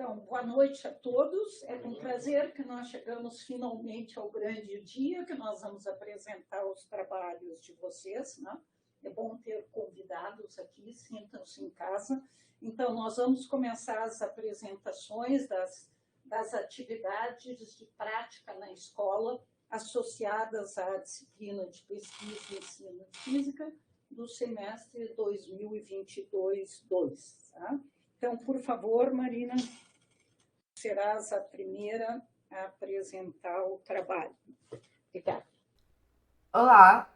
Então, boa noite a todos. É com prazer que nós chegamos finalmente ao grande dia, que nós vamos apresentar os trabalhos de vocês, né? É bom ter convidados aqui, sintam-se em casa. Então, nós vamos começar as apresentações das atividades de prática na escola associadas à disciplina de pesquisa e ensino de física do semestre 2022-2. Tá? Então, por favor, Marina, serás a primeira a apresentar o trabalho. Obrigada. Olá,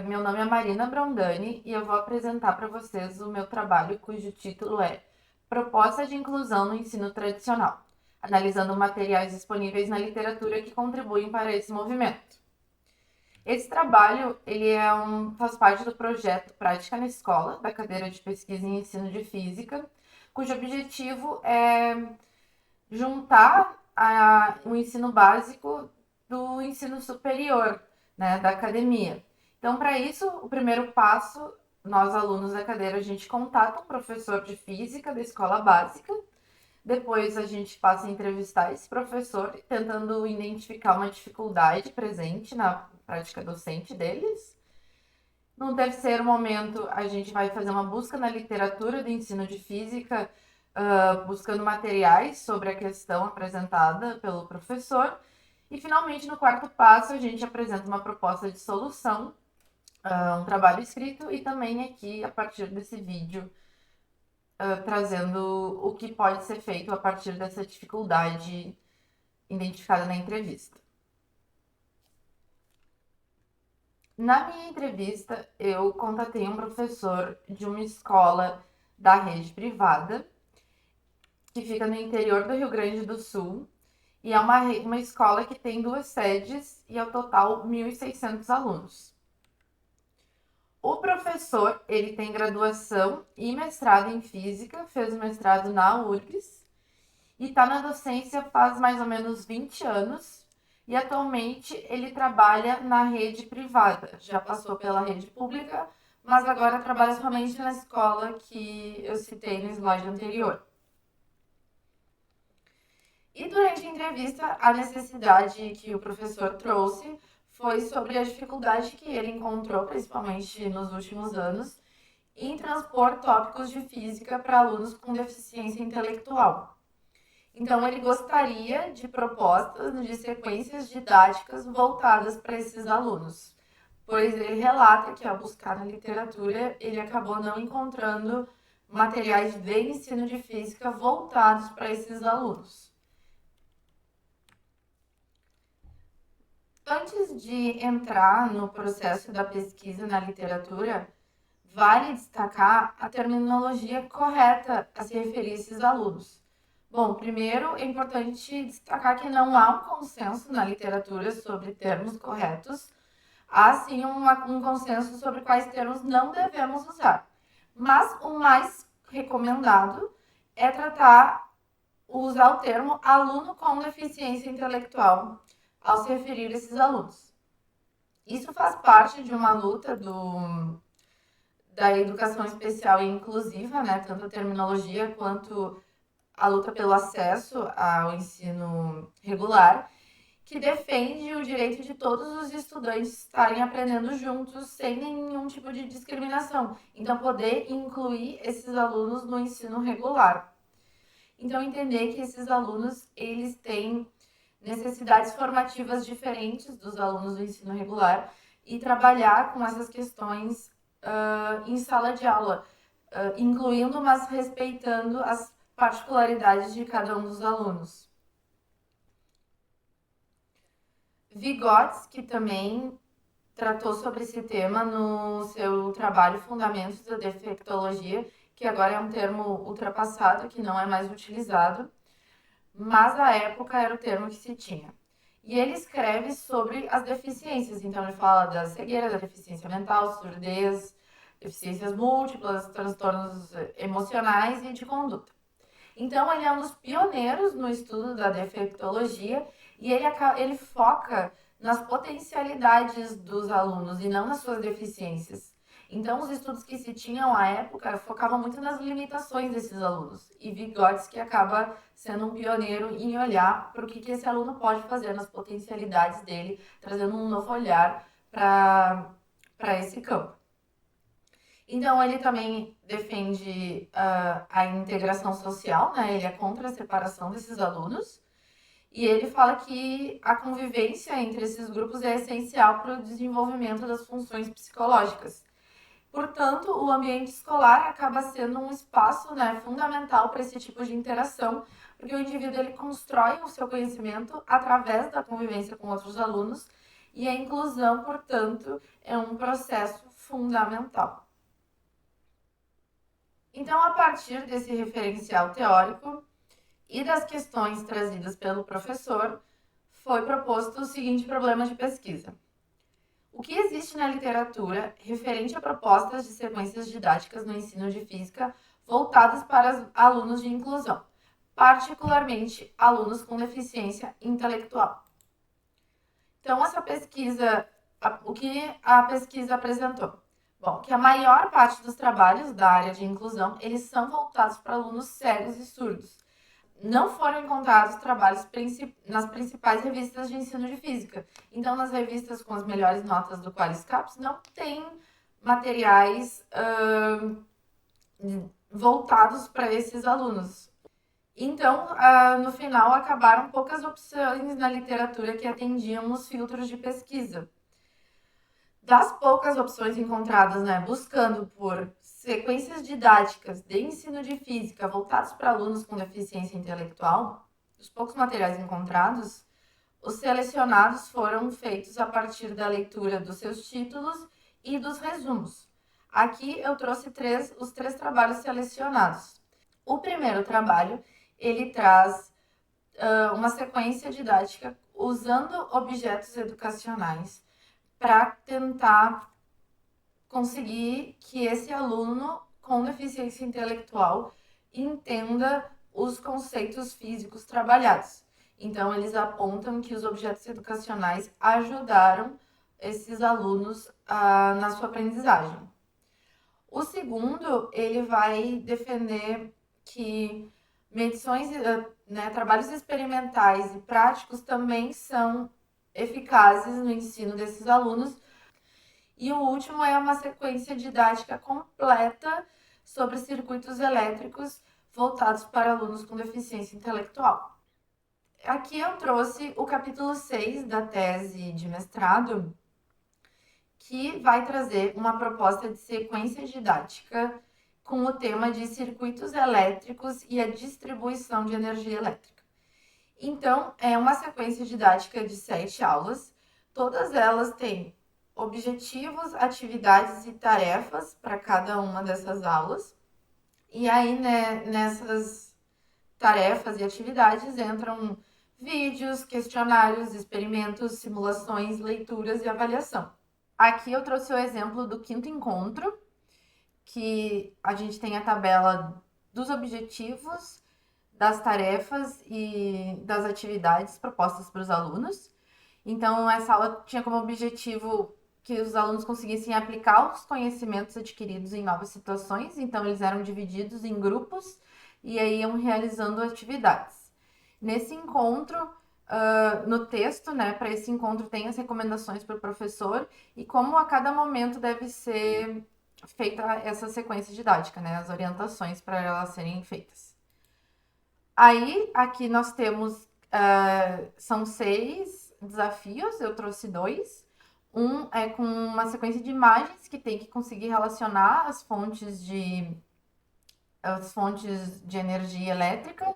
meu nome é Marina Brondani e eu vou apresentar para vocês o meu trabalho, cujo título é Proposta de Inclusão no Ensino Tradicional, analisando materiais disponíveis na literatura que contribuem para esse movimento. Esse trabalho faz parte do projeto Prática na Escola, da cadeira de Pesquisa em Ensino de Física, cujo objetivo é juntar o ensino básico do ensino superior, né, da academia. Então, para isso, o primeiro passo, nós alunos da cadeira, a gente contata um professor de física da escola básica, depois a gente passa a entrevistar esse professor, tentando identificar uma dificuldade presente na prática docente deles. Num terceiro momento, a gente vai fazer uma busca na literatura do ensino de física, buscando materiais sobre a questão apresentada pelo professor. E, finalmente, no quarto passo, a gente apresenta uma proposta de solução, um trabalho escrito e também aqui, a partir desse vídeo, trazendo o que pode ser feito a partir dessa dificuldade identificada na entrevista. Na minha entrevista, eu contatei um professor de uma escola da rede privada, que fica no interior do Rio Grande do Sul, e é uma escola que tem 2 sedes e, ao total, 1.600 alunos. O professor, ele tem graduação e mestrado em Física, fez o mestrado na URGS, e está na docência faz mais ou menos 20 anos, e atualmente ele trabalha na rede privada. Já passou pela rede pública, mas agora trabalha somente na escola que eu citei no slide anterior. E durante a entrevista, a necessidade que o professor trouxe foi sobre a dificuldade que ele encontrou, principalmente nos últimos anos, em transpor tópicos de física para alunos com deficiência intelectual. Então, ele gostaria de propostas de sequências didáticas voltadas para esses alunos, pois ele relata que, ao buscar na literatura, ele acabou não encontrando materiais de ensino de física voltados para esses alunos. Antes de entrar no processo da pesquisa na literatura, vale destacar a terminologia correta a se referir a esses alunos. Bom, primeiro é importante destacar que não há um consenso na literatura sobre termos corretos, há sim um consenso sobre quais termos não devemos usar. Mas o mais recomendado é usar o termo aluno com deficiência intelectual ao se referir a esses alunos. Isso faz parte de uma luta da educação especial e inclusiva, né? Tanto a terminologia quanto a luta pelo acesso ao ensino regular, que defende o direito de todos os estudantes estarem aprendendo juntos sem nenhum tipo de discriminação. Então, poder incluir esses alunos no ensino regular. Então, entender que esses alunos, eles têm necessidades formativas diferentes dos alunos do ensino regular e trabalhar com essas questões em sala de aula, incluindo, mas respeitando as particularidades de cada um dos alunos. Vygotsky também tratou sobre esse tema no seu trabalho Fundamentos da Defectologia, que agora é um termo ultrapassado, que não é mais utilizado, mas à época era o termo que se tinha. E ele escreve sobre as deficiências, então ele fala da cegueira, da deficiência mental, surdez, deficiências múltiplas, transtornos emocionais e de conduta. Então ele é um dos pioneiros no estudo da defectologia e ele foca nas potencialidades dos alunos e não nas suas deficiências. Então, os estudos que se tinham à época focavam muito nas limitações desses alunos. E Vygotsky acaba sendo um pioneiro em olhar para o que esse aluno pode fazer, nas potencialidades dele, trazendo um novo olhar para esse campo. Então, ele também defende a integração social, né? Ele é contra a separação desses alunos. E ele fala que a convivência entre esses grupos é essencial para o desenvolvimento das funções psicológicas. Portanto, o ambiente escolar acaba sendo um espaço, né, fundamental para esse tipo de interação, porque o indivíduo ele constrói o seu conhecimento através da convivência com outros alunos, e a inclusão, portanto, é um processo fundamental. Então, a partir desse referencial teórico e das questões trazidas pelo professor, foi proposto o seguinte problema de pesquisa. O que existe na literatura referente a propostas de sequências didáticas no ensino de física voltadas para alunos de inclusão, particularmente alunos com deficiência intelectual? Então, essa pesquisa, o que a pesquisa apresentou? Bom, que a maior parte dos trabalhos da área de inclusão, eles são voltados para alunos cegos e surdos. Não foram encontrados trabalhos nas principais revistas de ensino de física. Então, nas revistas com as melhores notas do Qualiscaps, não tem materiais voltados para esses alunos. Então, no final, acabaram poucas opções na literatura que atendiam os filtros de pesquisa. Das poucas opções encontradas, né, buscando por sequências didáticas de ensino de física voltados para alunos com deficiência intelectual, dos poucos materiais encontrados, os selecionados foram feitos a partir da leitura dos seus títulos e dos resumos. Aqui eu trouxe os três trabalhos selecionados. O primeiro trabalho, ele traz uma sequência didática usando objetos educacionais para tentar conseguir que esse aluno com deficiência intelectual entenda os conceitos físicos trabalhados. Então, eles apontam que os objetos educacionais ajudaram esses alunos na sua aprendizagem. O segundo, ele vai defender que medições, trabalhos experimentais e práticos também são eficazes no ensino desses alunos. E o último é uma sequência didática completa sobre circuitos elétricos voltados para alunos com deficiência intelectual. Aqui eu trouxe o capítulo 6 da tese de mestrado, que vai trazer uma proposta de sequência didática com o tema de circuitos elétricos e a distribuição de energia elétrica. Então, é uma sequência didática de 7 aulas, todas elas têm objetivos, atividades e tarefas para cada uma dessas aulas. E aí, né, nessas tarefas e atividades entram vídeos, questionários, experimentos, simulações, leituras e avaliação. Aqui eu trouxe o exemplo do quinto encontro, que a gente tem a tabela dos objetivos, das tarefas e das atividades propostas para os alunos. Então, essa aula tinha como objetivo que os alunos conseguissem aplicar os conhecimentos adquiridos em novas situações. Então, eles eram divididos em grupos e aí iam realizando atividades. Nesse encontro, no texto, né, para esse encontro tem as recomendações para o professor e como a cada momento deve ser feita essa sequência didática, né, as orientações para elas serem feitas. Aí, aqui nós temos, são 6 desafios, eu trouxe 2. Um é com uma sequência de imagens que tem que conseguir relacionar as fontes de energia elétrica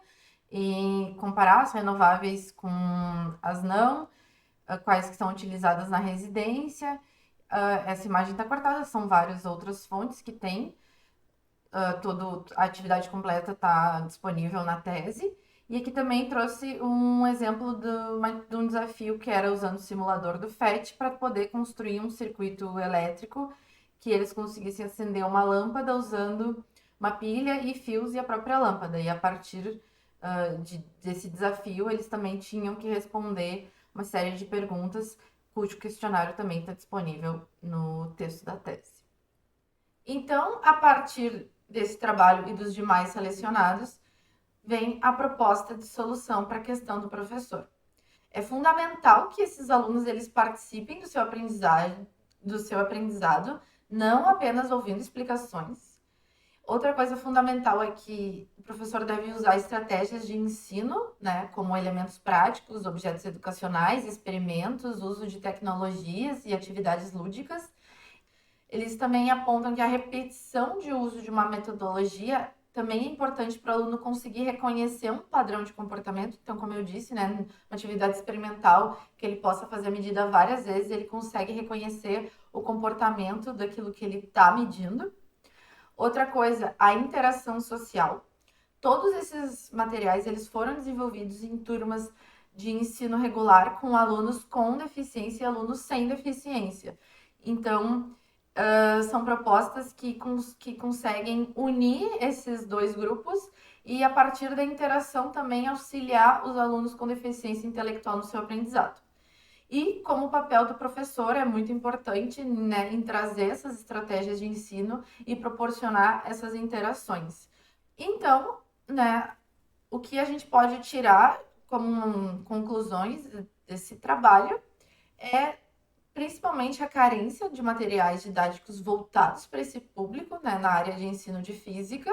e comparar as renováveis com as não, quais que são utilizadas na residência. Essa imagem está cortada, são várias outras fontes que tem. A atividade completa está disponível na tese. E aqui também trouxe um exemplo de um desafio que era usando o simulador do FET para poder construir um circuito elétrico que eles conseguissem acender uma lâmpada usando uma pilha e fios e a própria lâmpada. E a partir desse desafio, eles também tinham que responder uma série de perguntas, cujo questionário também está disponível no texto da tese. Então, a partir desse trabalho e dos demais selecionados, vem a proposta de solução para a questão do professor. É fundamental que esses alunos eles participem do seu aprendizado, não apenas ouvindo explicações. Outra coisa fundamental é que o professor deve usar estratégias de ensino, né, como elementos práticos, objetos educacionais, experimentos, uso de tecnologias e atividades lúdicas. Eles também apontam que a repetição de uso de uma metodologia também é importante para o aluno conseguir reconhecer um padrão de comportamento. Então, como eu disse, né, uma atividade experimental que ele possa fazer a medida várias vezes, ele consegue reconhecer o comportamento daquilo que ele está medindo. Outra coisa, a interação social. Todos esses materiais eles foram desenvolvidos em turmas de ensino regular com alunos com deficiência e alunos sem deficiência. Então, são propostas que conseguem unir esses dois grupos e, a partir da interação, também auxiliar os alunos com deficiência intelectual no seu aprendizado. E como o papel do professor é muito importante, né, em trazer essas estratégias de ensino e proporcionar essas interações. Então, né, o que a gente pode tirar como conclusões desse trabalho é principalmente a carência de materiais didáticos voltados para esse público, né, na área de ensino de física,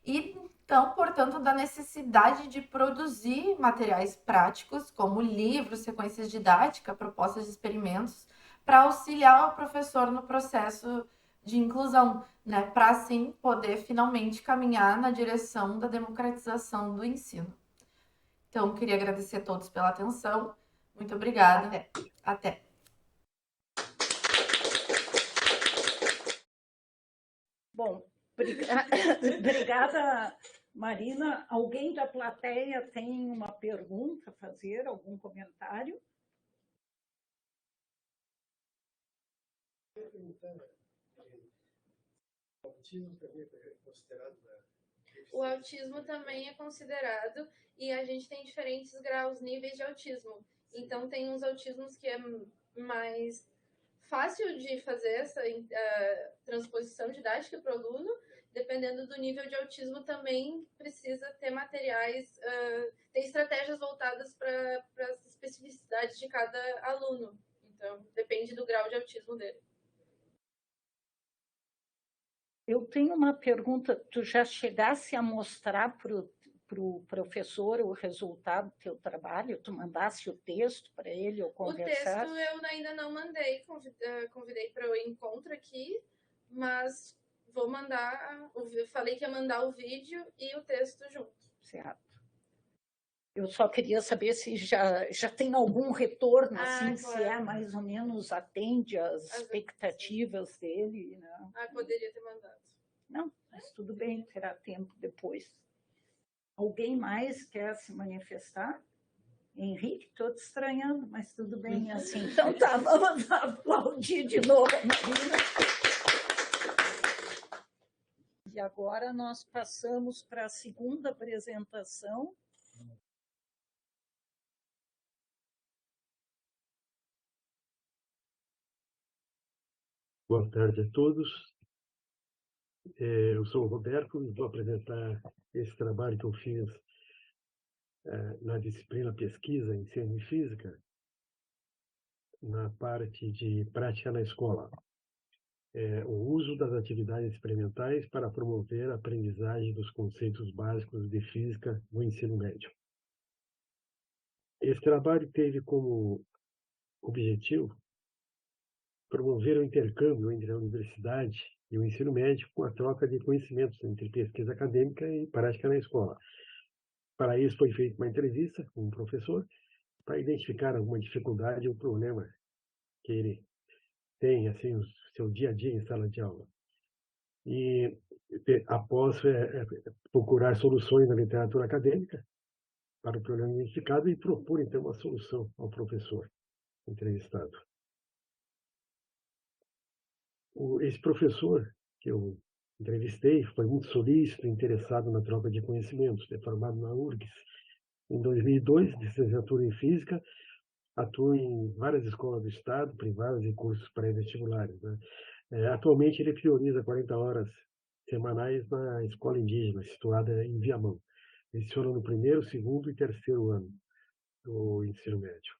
e então, portanto, da necessidade de produzir materiais práticos, como livros, sequências didáticas, propostas de experimentos, para auxiliar o professor no processo de inclusão, né, para assim poder finalmente caminhar na direção da democratização do ensino. Então, queria agradecer a todos pela atenção. Muito obrigada. Até. Bom, obrigada, Marina. Alguém da plateia tem uma pergunta a fazer, algum comentário? O autismo também é considerado e a gente tem diferentes graus, níveis de autismo. Então, tem uns autismos que é mais fácil de fazer essa transposição didática para o aluno. Dependendo do nível de autismo, também precisa ter materiais, ter estratégias voltadas para as especificidades de cada aluno. Então, depende do grau de autismo dele. Eu tenho uma pergunta. Tu já chegasse a mostrar para o professor o resultado do teu trabalho? Tu mandasse o texto para ele ou conversasse? O texto eu ainda não mandei, convidei para o encontro aqui, mas vou mandar, eu falei que ia mandar o vídeo e o texto junto. Certo. Eu só queria saber se já tem algum retorno, assim, claro. Se é mais ou menos atende às expectativas dele. Né? Poderia ter mandado. Não, mas tudo bem, terá tempo depois. Alguém mais quer se manifestar? Henrique, estou te estranhando, mas tudo bem assim. Então tá, vamos aplaudir de novo a Marina. E agora nós passamos para a segunda apresentação. Boa tarde a todos. Eu sou o Roberto e vou apresentar esse trabalho que eu fiz na disciplina Pesquisa em Ciência e Física, na parte de prática na escola. O uso das atividades experimentais para promover a aprendizagem dos conceitos básicos de física no ensino médio. Esse trabalho teve como objetivo promover o intercâmbio entre a universidade e o ensino médio com a troca de conhecimentos entre pesquisa acadêmica e prática na escola. Para isso, foi feita uma entrevista com o professor para identificar alguma dificuldade ou problema que ele tem, assim, no seu dia a dia em sala de aula. E, após procurar soluções na literatura acadêmica para o problema identificado e propor, então, uma solução ao professor entrevistado. Esse professor que eu entrevistei foi muito solícito, interessado na troca de conhecimentos, é formado na URGS em 2002, licenciatura em Física, atua em várias escolas do Estado, privadas e cursos pré-vestibulares. Né? Atualmente ele prioriza 40 horas semanais na escola indígena, situada em Viamão. Leciona no primeiro, segundo e terceiro ano do ensino médio.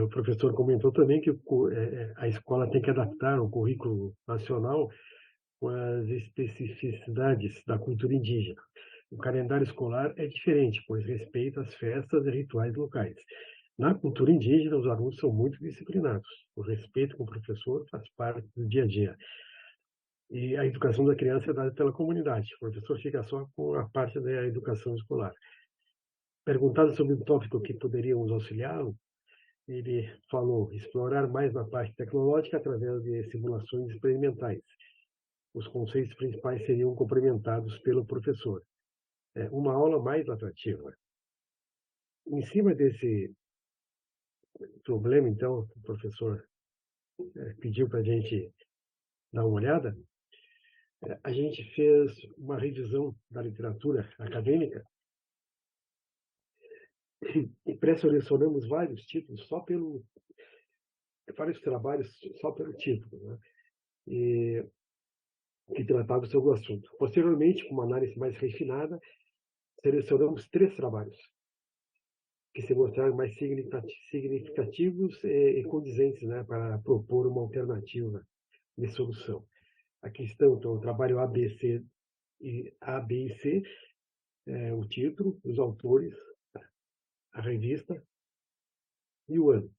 O professor comentou também que a escola tem que adaptar o currículo nacional com as especificidades da cultura indígena. O calendário escolar é diferente, pois respeita as festas e rituais locais. Na cultura indígena, os alunos são muito disciplinados. O respeito com o professor faz parte do dia a dia. E a educação da criança é dada pela comunidade. O professor fica só com a parte da educação escolar. Perguntado sobre o tópico que poderíamos auxiliá-lo, ele falou explorar mais na parte tecnológica através de simulações experimentais. Os conceitos principais seriam complementados pelo professor. Uma aula mais atrativa. Em cima desse problema, então, o professor pediu para a gente dar uma olhada. A gente fez uma revisão da literatura acadêmica e pré-selecionamos vários títulos vários trabalhos só pelo título, né? E que tratavam sobre o assunto. Posteriormente, com uma análise mais refinada, selecionamos 3 trabalhos que se mostraram mais significativos e condizentes, né, para propor uma alternativa de solução. Aqui estão, então, o trabalho A, B e C, o título, os autores, a revista e o ano.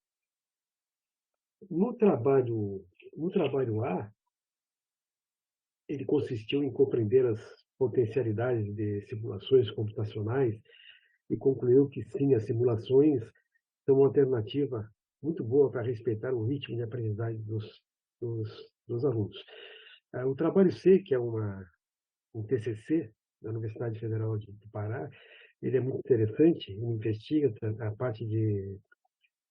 No trabalho A, ele consistiu em compreender as potencialidades de simulações computacionais e concluiu que sim, as simulações são uma alternativa muito boa para respeitar o ritmo de aprendizagem dos alunos. O trabalho C, que é um TCC da Universidade Federal do Pará, ele é muito interessante, ele investiga a parte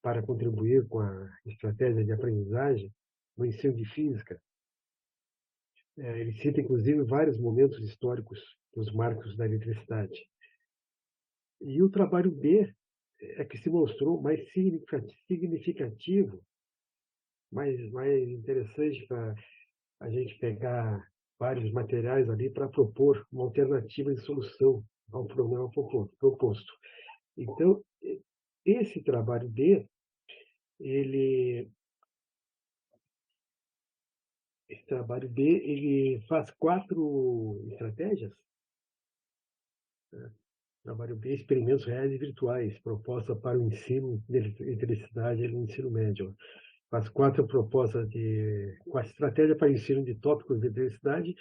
para contribuir com a estratégia de aprendizagem no ensino de física. Ele cita, inclusive, vários momentos históricos dos marcos da eletricidade. E o trabalho B é que se mostrou mais significativo, mais interessante para a gente pegar vários materiais ali para propor uma alternativa de solução ao problema proposto. Então, esse trabalho B, ele faz 4 estratégias. Trabalho B, experimentos reais e virtuais, proposta para o ensino de eletricidade no ensino médio. Faz 4 propostas com a estratégia para ensino de tópicos de eletricidade,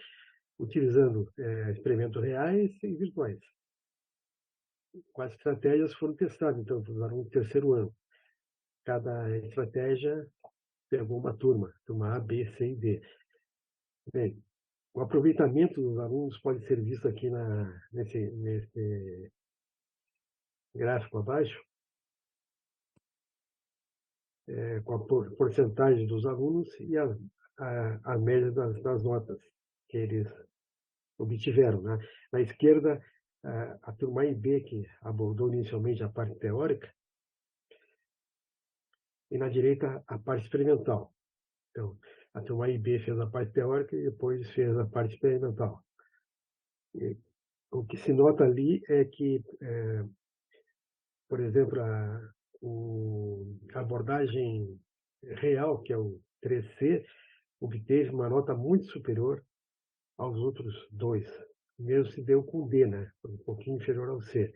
utilizando experimentos reais e virtuais. 4 estratégias foram testadas, então, para os alunos do terceiro ano. Cada estratégia pegou uma turma A, B, C e D. Bem, o aproveitamento dos alunos pode ser visto aqui nesse gráfico abaixo, com a porcentagem dos alunos e a média das notas que eles obtiveram, né? Na esquerda, a turma A e B, que abordou inicialmente a parte teórica, e na direita a parte experimental. Então, a turma A e B fez a parte teórica e depois fez a parte experimental. E o que se nota ali é que, por exemplo, a abordagem real, que é o 3C, obteve uma nota muito superior aos outros 2. Mesmo se deu com D, né? Um pouquinho inferior ao C.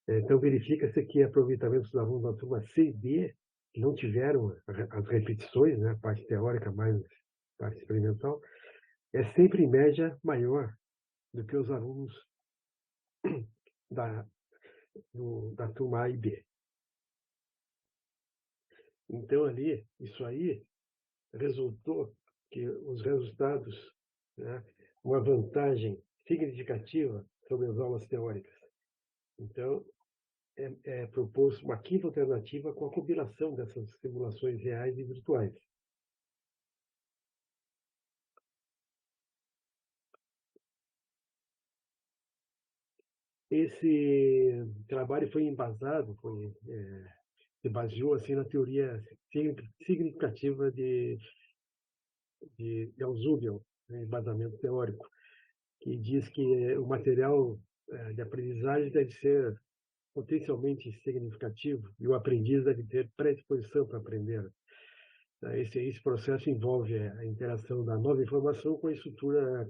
Então, verifica-se que aproveitamento dos alunos da turma C e D, que não tiveram as repetições, né, a parte teórica mais a parte experimental, é sempre em média maior do que os alunos da turma A e B. Então, ali, isso aí resultou que os resultados, né, uma vantagem significativa sobre as aulas teóricas. Então, proposto uma quinta alternativa com a combinação dessas simulações reais e virtuais. Esse trabalho foi embasado, se baseou assim na teoria significativa de Ausubel, né, embasamento teórico, que diz que o material de aprendizagem deve ser potencialmente significativo e o aprendiz deve ter predisposição para aprender. Esse processo envolve a interação da nova informação com a estrutura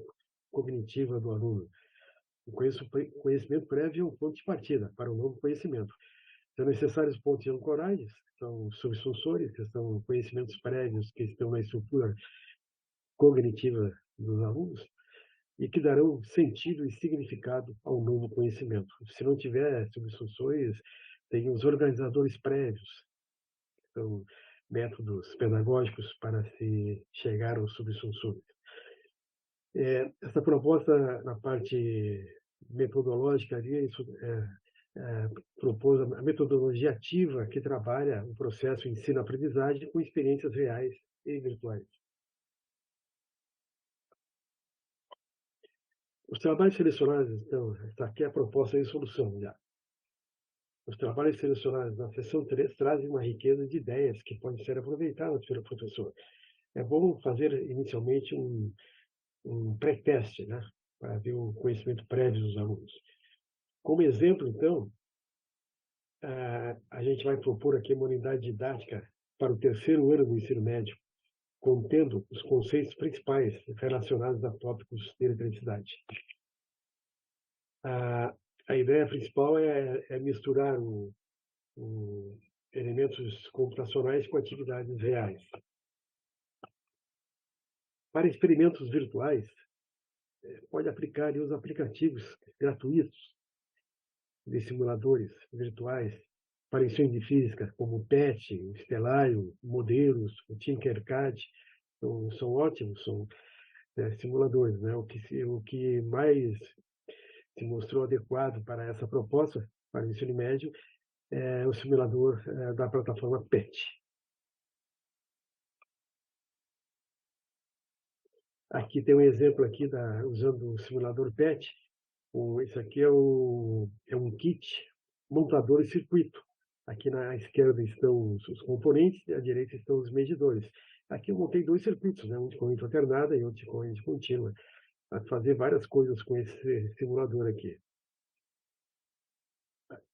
cognitiva do aluno. O conhecimento prévio é um ponto de partida para o novo conhecimento. São necessários pontos ancorais, que são subsunsores, que são conhecimentos prévios que estão na estrutura cognitiva dos alunos e que darão sentido e significado ao novo conhecimento. Se não tiver subsunsores, tem os organizadores prévios, que são métodos pedagógicos para se chegar aos subsunsores. Essa proposta, na parte metodológica, ali, propôs a metodologia ativa que trabalha o processo ensino-aprendizagem com experiências reais e virtuais. Os trabalhos selecionados, então, essa aqui é a proposta de solução já. Os trabalhos selecionados na seção 3 trazem uma riqueza de ideias que podem ser aproveitadas pelo professor. É bom fazer inicialmente um pré-teste, né, para ver o conhecimento prévio dos alunos. Como exemplo, então, a gente vai propor aqui uma unidade didática para o terceiro ano do ensino médio, contendo os conceitos principais relacionados a tópicos de eletricidade. A ideia principal é misturar elementos computacionais com atividades reais. Para experimentos virtuais, pode aplicar os aplicativos gratuitos de simuladores virtuais para ensino de física, como o PET, o Stellarium, Modelos, o Tinkercad. São ótimos, são simuladores, né? O que mais se mostrou adequado para essa proposta, para o ensino médio, é o simulador da plataforma PET. Aqui tem um exemplo aqui usando o simulador PET. Esse aqui é um kit montador e circuito. Aqui na esquerda estão os componentes e à direita estão os medidores. Aqui eu montei 2 circuitos, né? Um de corrente alternada e outro de corrente contínua, para fazer várias coisas com esse simulador aqui.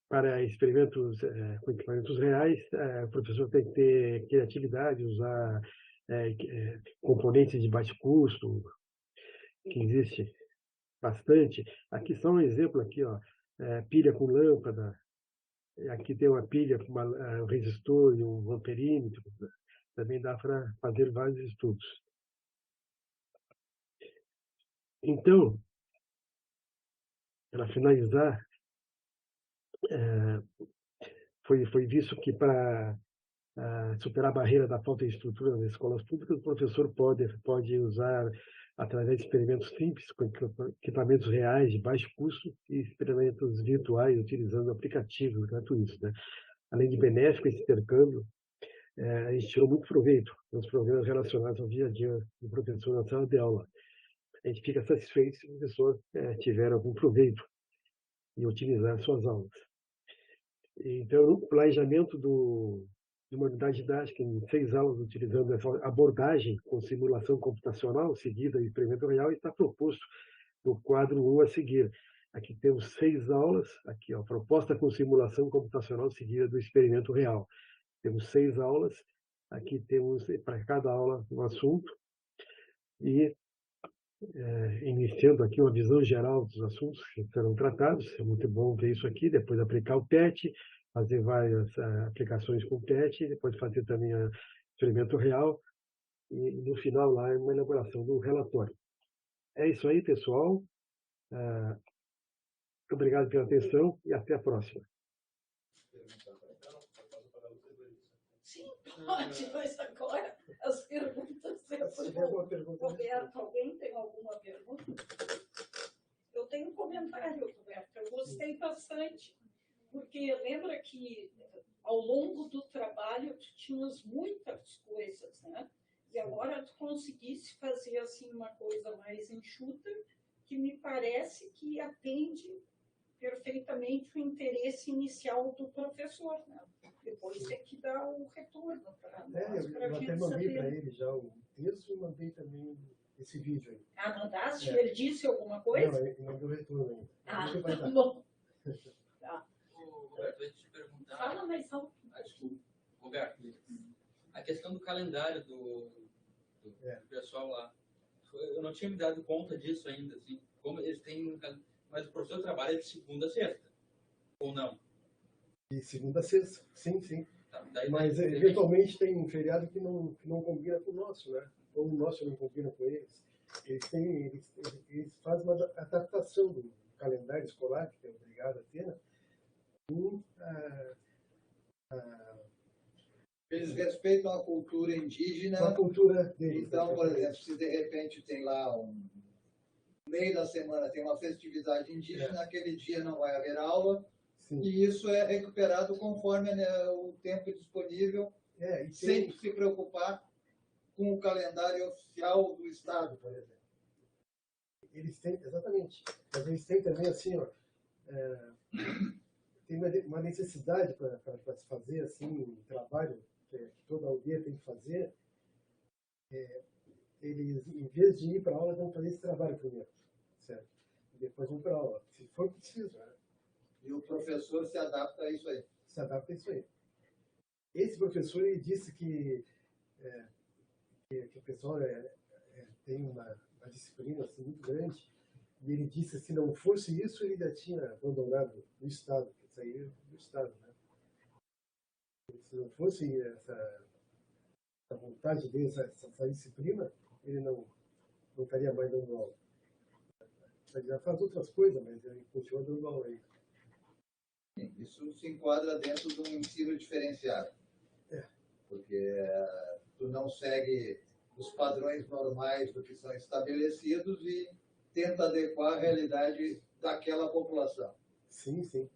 Para experimentos com equipamentos reais, o professor tem que ter criatividade, usar componentes de baixo custo, que existe bastante. Aqui só um exemplo aqui, ó, pilha com lâmpada. Aqui tem uma pilha com um resistor e um amperímetro. Também dá para fazer vários estudos. Então, para finalizar, foi visto que para superar a barreira da falta de estrutura nas escolas públicas, o professor pode usar, através de experimentos simples, com equipamentos reais de baixo custo e experimentos virtuais, utilizando aplicativos gratuitos, né? Além de benéfico esse intercâmbio, a gente tirou muito proveito dos programas relacionados ao dia a dia do professor na sala de aula. A gente fica satisfeito se o professor tiver algum proveito em utilizar suas aulas. Então, o planejamento de uma unidade didática em 6 aulas, utilizando essa abordagem com simulação computacional seguida e experimento real, está proposto no quadro 1 a seguir. Aqui temos 6 aulas, aqui, ó, proposta com simulação computacional seguida do experimento real. Temos 6 aulas, aqui temos para cada aula um assunto, e iniciando aqui uma visão geral dos assuntos que serão tratados. É muito bom ver isso aqui, depois aplicar o PET, fazer várias aplicações com o PET, depois fazer também o experimento real, e no final lá uma elaboração do relatório. É isso aí, pessoal. Obrigado pela atenção e até a próxima. Sim, pode, mas agora as perguntas. Roberto, alguém tem alguma pergunta? Eu tenho um comentário, Roberto. Eu gostei bastante, porque lembra que ao longo do trabalho tu tinhas muitas coisas, né? E agora tu conseguisse fazer assim uma coisa mais enxuta, que me parece que atende perfeitamente o interesse inicial do professor, né? Depois depois tem que dar o retorno para nós, para a Eu gente até mandei para saber. ele já o texto e mandei também esse vídeo aí. Ah, mandaste? É. Ele disse alguma coisa? Não, ele não deu retorno ainda. Ah, Ele vai tá dar. bom. Roberto, eu ia te perguntar. Fala mais alto. Desculpa. Roberto, a questão do calendário do pessoal lá. Eu não tinha me dado conta disso ainda, assim. Como eles têm. Mas o professor trabalha de segunda a sexta. Ou não? De segunda a sexta, sim, sim. Tá, Mas eventualmente tem um feriado que não combina com o nosso, né? Ou o nosso não combina com eles. Eles fazem uma adaptação do calendário escolar, que é obrigado a ter, né? Eles respeitam a cultura indígena. A cultura deles. Então, por exemplo, se de repente tem lá no meio da semana tem uma festividade indígena, naquele dia não vai haver aula. Sim. E isso é recuperado conforme, né, o tempo disponível, sem se preocupar com o calendário oficial do Estado, por exemplo. Eles têm, exatamente. Mas eles têm também, assim, tem uma necessidade para se fazer, assim, um trabalho que toda aldeia tem que fazer. Eles, em vez de ir para a aula, vão fazer esse trabalho primeiro, certo? E depois vão para a aula, se for preciso, né? E o professor se adapta a isso aí. Se adapta a isso aí. Esse professor, ele disse que o pessoal tem uma disciplina assim, muito grande, e ele disse que se não fosse isso, ele já tinha abandonado o Estado, que saiu do Estado, né? Se não fosse essa vontade dele, essa disciplina, ele não estaria mais dando aula. Ele já faz outras coisas, mas ele continua dando aula aí. Isso se enquadra dentro de um ensino diferenciado. Porque tu não segue os padrões normais do que são estabelecidos e tenta adequar a realidade daquela população. Sim, sim.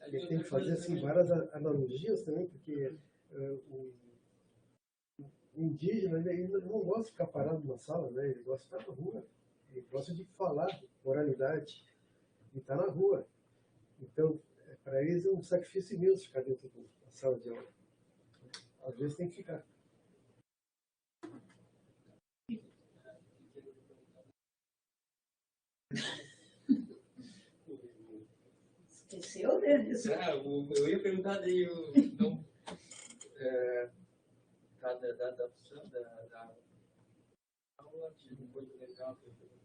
Ele tem que fazer assim, várias analogias também, porque o indígena ele não gosta de ficar parado numa sala, né? Ele gosta de estar na rua. Ele gosta de falar, oralidade, e estar na rua. Então, para eles é um sacrifício imenso ficar dentro da sala de aula. Às vezes tem que ficar. Esqueceu deles? Eu ia perguntar daí, então, da adaptação da aula, tinha uma coisa legal que eu ia perguntar.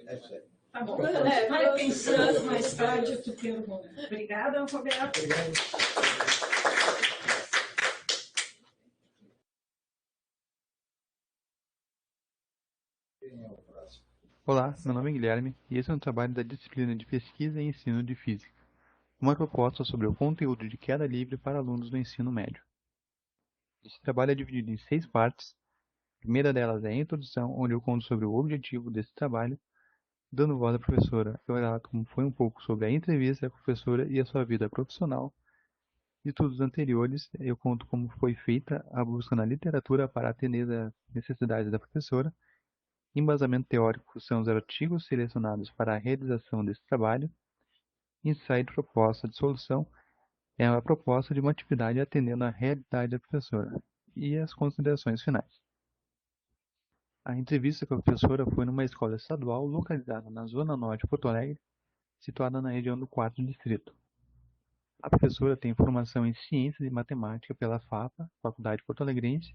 É isso aí. Tá bom. Vai pensando, mais tarde tu pergunta. Obrigada, Roberto. Obrigado. Quem é o próximo? Olá, meu nome é Guilherme e esse é um trabalho da disciplina de Pesquisa e Ensino de Física, uma proposta sobre o conteúdo de queda livre para alunos do ensino médio. Esse trabalho é dividido em 6 partes. A primeira delas é a introdução, onde eu conto sobre o objetivo desse trabalho, dando voz à professora. Eu relato como foi um pouco sobre a entrevista da professora e a sua vida profissional. De estudos anteriores, eu conto como foi feita a busca na literatura para atender às necessidades da professora. Embasamento teórico são os artigos selecionados para a realização desse trabalho. Insight, proposta de solução, é a proposta de uma atividade atendendo à realidade da professora. E as considerações finais. A entrevista com a professora foi numa escola estadual localizada na Zona Norte de Porto Alegre, situada na região do 4º Distrito. A professora tem formação em Ciências e Matemática pela FAPA, Faculdade Porto Alegrense,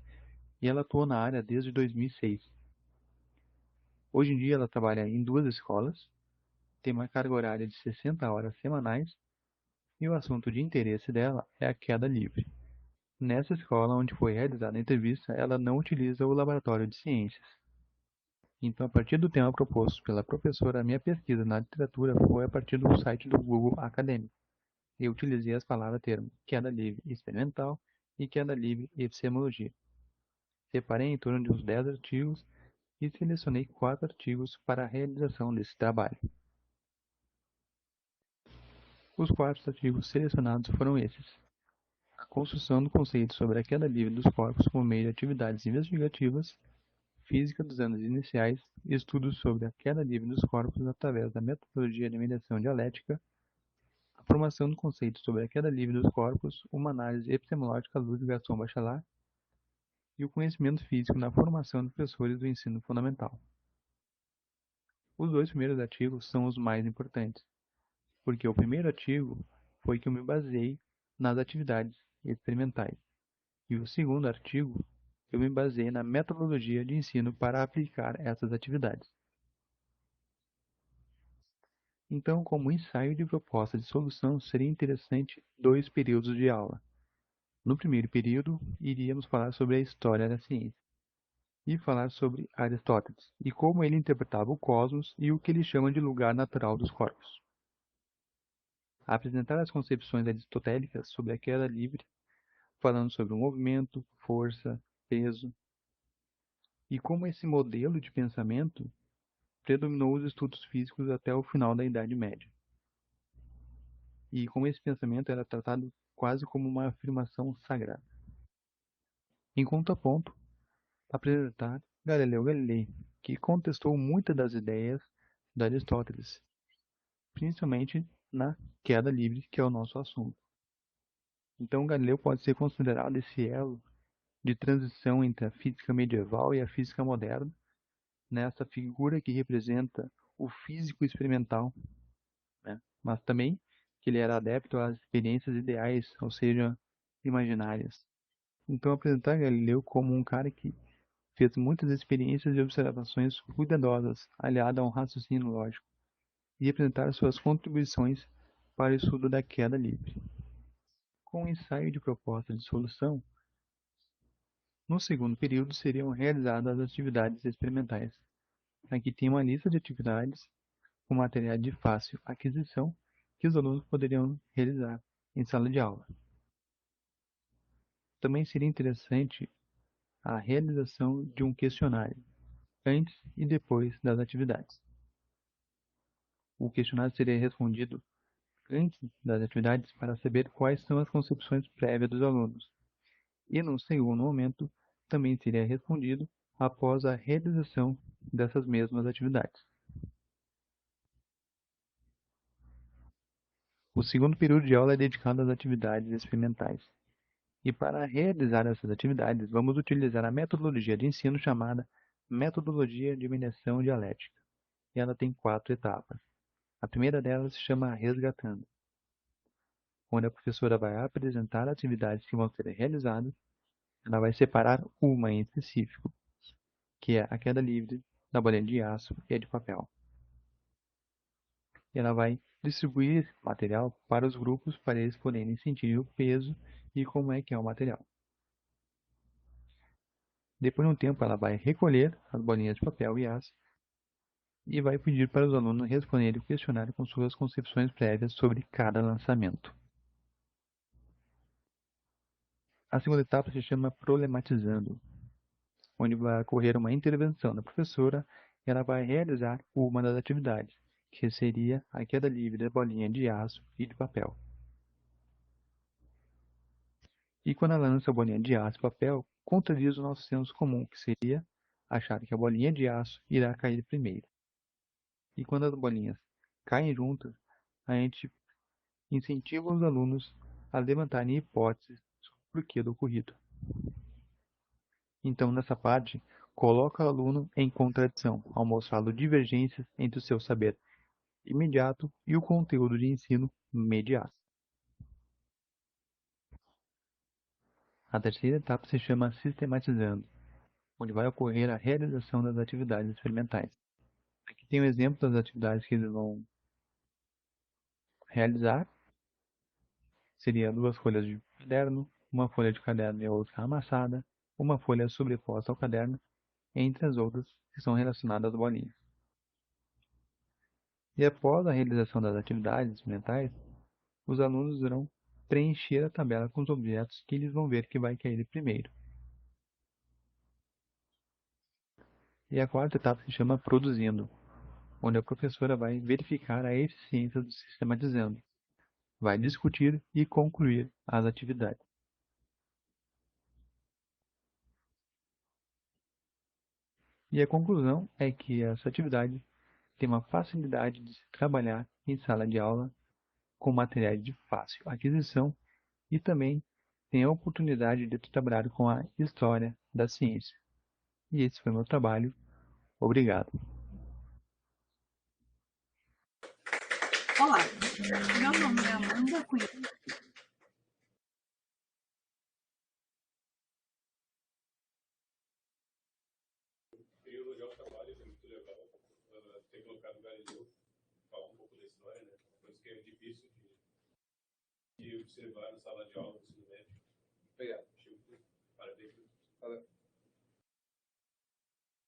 e ela atua na área desde 2006. Hoje em dia ela trabalha em 2 escolas, tem uma carga horária de 60 horas semanais, e o assunto de interesse dela é a queda livre. Nessa escola onde foi realizada a entrevista, ela não utiliza o laboratório de ciências. Então, a partir do tema proposto pela professora, a minha pesquisa na literatura foi a partir do site do Google Acadêmico. Eu utilizei as palavras-termo queda livre experimental e queda livre epistemologia. Separei em torno de uns 10 artigos e selecionei 4 artigos para a realização desse trabalho. Os 4 artigos selecionados foram esses: a construção do conceito sobre a queda livre dos corpos por meio de atividades investigativas, física dos anos iniciais, estudos sobre a queda livre dos corpos através da metodologia de mediação dialética, a formação do conceito sobre a queda livre dos corpos, uma análise epistemológica Ludwig Gaston Bachelard, e o conhecimento físico na formação de professores do ensino fundamental. Os dois primeiros artigos são os mais importantes, porque o primeiro artigo foi que eu me baseei nas atividades experimentais, e o segundo artigo eu me baseei na metodologia de ensino para aplicar essas atividades. Então, como ensaio de proposta de solução, seria interessante 2 períodos de aula. No primeiro período, iríamos falar sobre a história da ciência e falar sobre Aristóteles e como ele interpretava o cosmos e o que ele chama de lugar natural dos corpos. Apresentar as concepções aristotélicas sobre a queda livre, falando sobre o movimento, força, peso, e como esse modelo de pensamento predominou os estudos físicos até o final da Idade Média. E como esse pensamento era tratado quase como uma afirmação sagrada. Em contraponto, apresentar Galileu Galilei, que contestou muitas das ideias de Aristóteles, principalmente na queda livre, que é o nosso assunto. Então, Galileu pode ser considerado esse elo de transição entre a física medieval e a física moderna, nessa figura que representa o físico experimental, né? Mas também que ele era adepto às experiências ideais, ou seja, imaginárias. Então, apresentar Galileu como um cara que fez muitas experiências e observações cuidadosas, aliada a um raciocínio lógico, e apresentar suas contribuições para o estudo da queda livre. Com o ensaio de proposta de solução, no segundo período seriam realizadas as atividades experimentais. Aqui tem uma lista de atividades com materiais de fácil aquisição que os alunos poderiam realizar em sala de aula. Também seria interessante a realização de um questionário antes e depois das atividades. O questionário seria respondido antes das atividades para saber quais são as concepções prévias dos alunos. E no segundo momento, também seria respondido após a realização dessas mesmas atividades. O segundo período de aula é dedicado às atividades experimentais. E para realizar essas atividades, vamos utilizar a metodologia de ensino chamada Metodologia de Mediação Dialética. E ela tem 4 etapas. A primeira delas se chama Resgatando, onde a professora vai apresentar atividades que vão ser realizadas. Ela vai separar uma em específico, que é a queda livre, da bolinha de aço e a de papel. E ela vai distribuir esse material para os grupos para eles poderem sentir o peso e como é que é o material. Depois de um tempo, ela vai recolher as bolinhas de papel e aço e vai pedir para os alunos responderem o questionário com suas concepções prévias sobre cada lançamento. A segunda etapa se chama Problematizando, onde vai ocorrer uma intervenção da professora e ela vai realizar uma das atividades, que seria a queda livre da bolinha de aço e de papel. E quando ela lança a bolinha de aço e papel, contradiz o nosso senso comum, que seria achar que a bolinha de aço irá cair primeiro. E quando as bolinhas caem juntas, a gente incentiva os alunos a levantarem hipóteses sobre o porquê do ocorrido. Então, nessa parte, coloca o aluno em contradição, ao mostrá-lo divergências entre o seu saber imediato e o conteúdo de ensino mediato. A terceira etapa se chama Sistematizando, onde vai ocorrer a realização das atividades experimentais. Aqui tem um exemplo das atividades que eles vão realizar. Seria 2 folhas de caderno, uma folha de caderno e a outra amassada, uma folha sobreposta ao caderno, entre as outras que são relacionadas às bolinhas. E após a realização das atividades experimentais, os alunos irão preencher a tabela com os objetos que eles vão ver que vai cair primeiro. E a quarta etapa se chama Produzindo, onde a professora vai verificar a eficiência do sistematizando, vai discutir e concluir as atividades. E a conclusão é que essa atividade tem uma facilidade de se trabalhar em sala de aula com materiais de fácil aquisição e também tem a oportunidade de trabalhar com a história da ciência. E esse foi o meu trabalho. Obrigado. Olá, meu nome é Amanda Cunha. Período de trabalho é muito legal ter colocado o Galileu, falar um pouco da história, né? Coisa que é difícil de observar na sala de aula do ensino médio. Obrigado. Parabéns.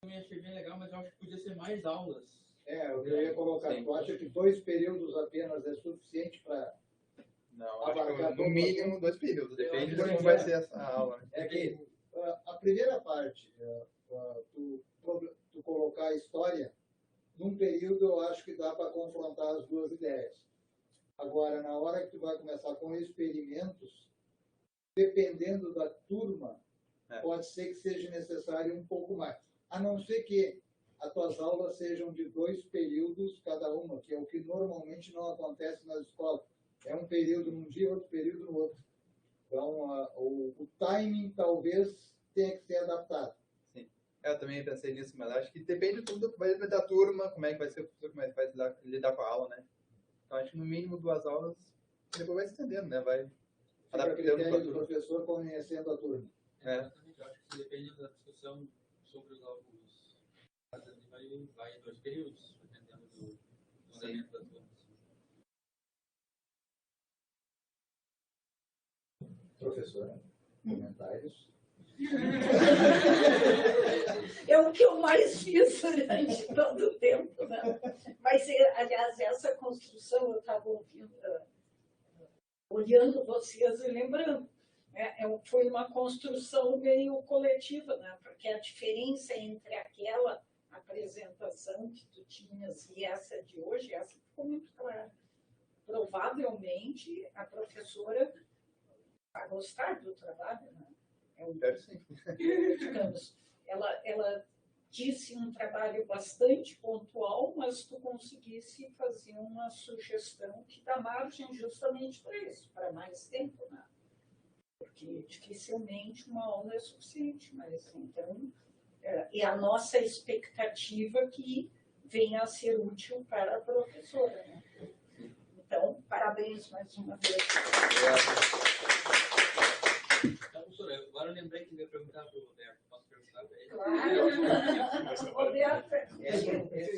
Eu achei bem legal, mas eu acho que podia ser mais aulas. Eu ia colocar, tu acha que 2 períodos apenas é suficiente para Não, abarcar acho que no mínimo 2 períodos, depende de como vai ser essa aula. É que a primeira parte, tu colocar a história, num período eu acho que dá para confrontar as duas ideias. Agora, na hora que tu vai começar com experimentos, dependendo da turma, pode ser que seja necessário um pouco mais. A não ser que as tuas aulas sejam de 2 períodos cada uma, que é o que normalmente não acontece nas escolas. É um período num dia, outro período no outro. Então, o timing talvez tenha que ser adaptado. Sim, eu também pensei nisso, mas acho que depende tudo da turma, como é que vai ser o professor, como é que vai lidar com a aula, né? Então, acho que no mínimo 2 aulas, depois vai se entendendo, né? Vai Fica a critério do professor conhecendo a turma. Exatamente, eu acho que depende da discussão sobre os alunos. Vai em 2 períodos, dependendo do andamento da turma. Professora, comentários? É o que eu mais fiz durante todo o tempo, né? Mas, aliás, essa construção eu estava ouvindo, olhando vocês e lembrando. Foi uma construção meio coletiva, né? Porque a diferença entre aquela apresentação que tu tinhas e essa de hoje, essa ficou muito clara. Provavelmente a professora vai gostar do trabalho, né? Digamos, ela disse um trabalho bastante pontual, mas tu conseguisse fazer uma sugestão que dá margem justamente para isso, para mais tempo, né? Porque dificilmente uma aula é suficiente, mas então é a nossa expectativa que venha a ser útil para a professora, né? Então, parabéns mais uma vez. Então, professora, agora eu lembrei que eu ia perguntar para o Roberto. Posso perguntar para ele? Claro. Roberto,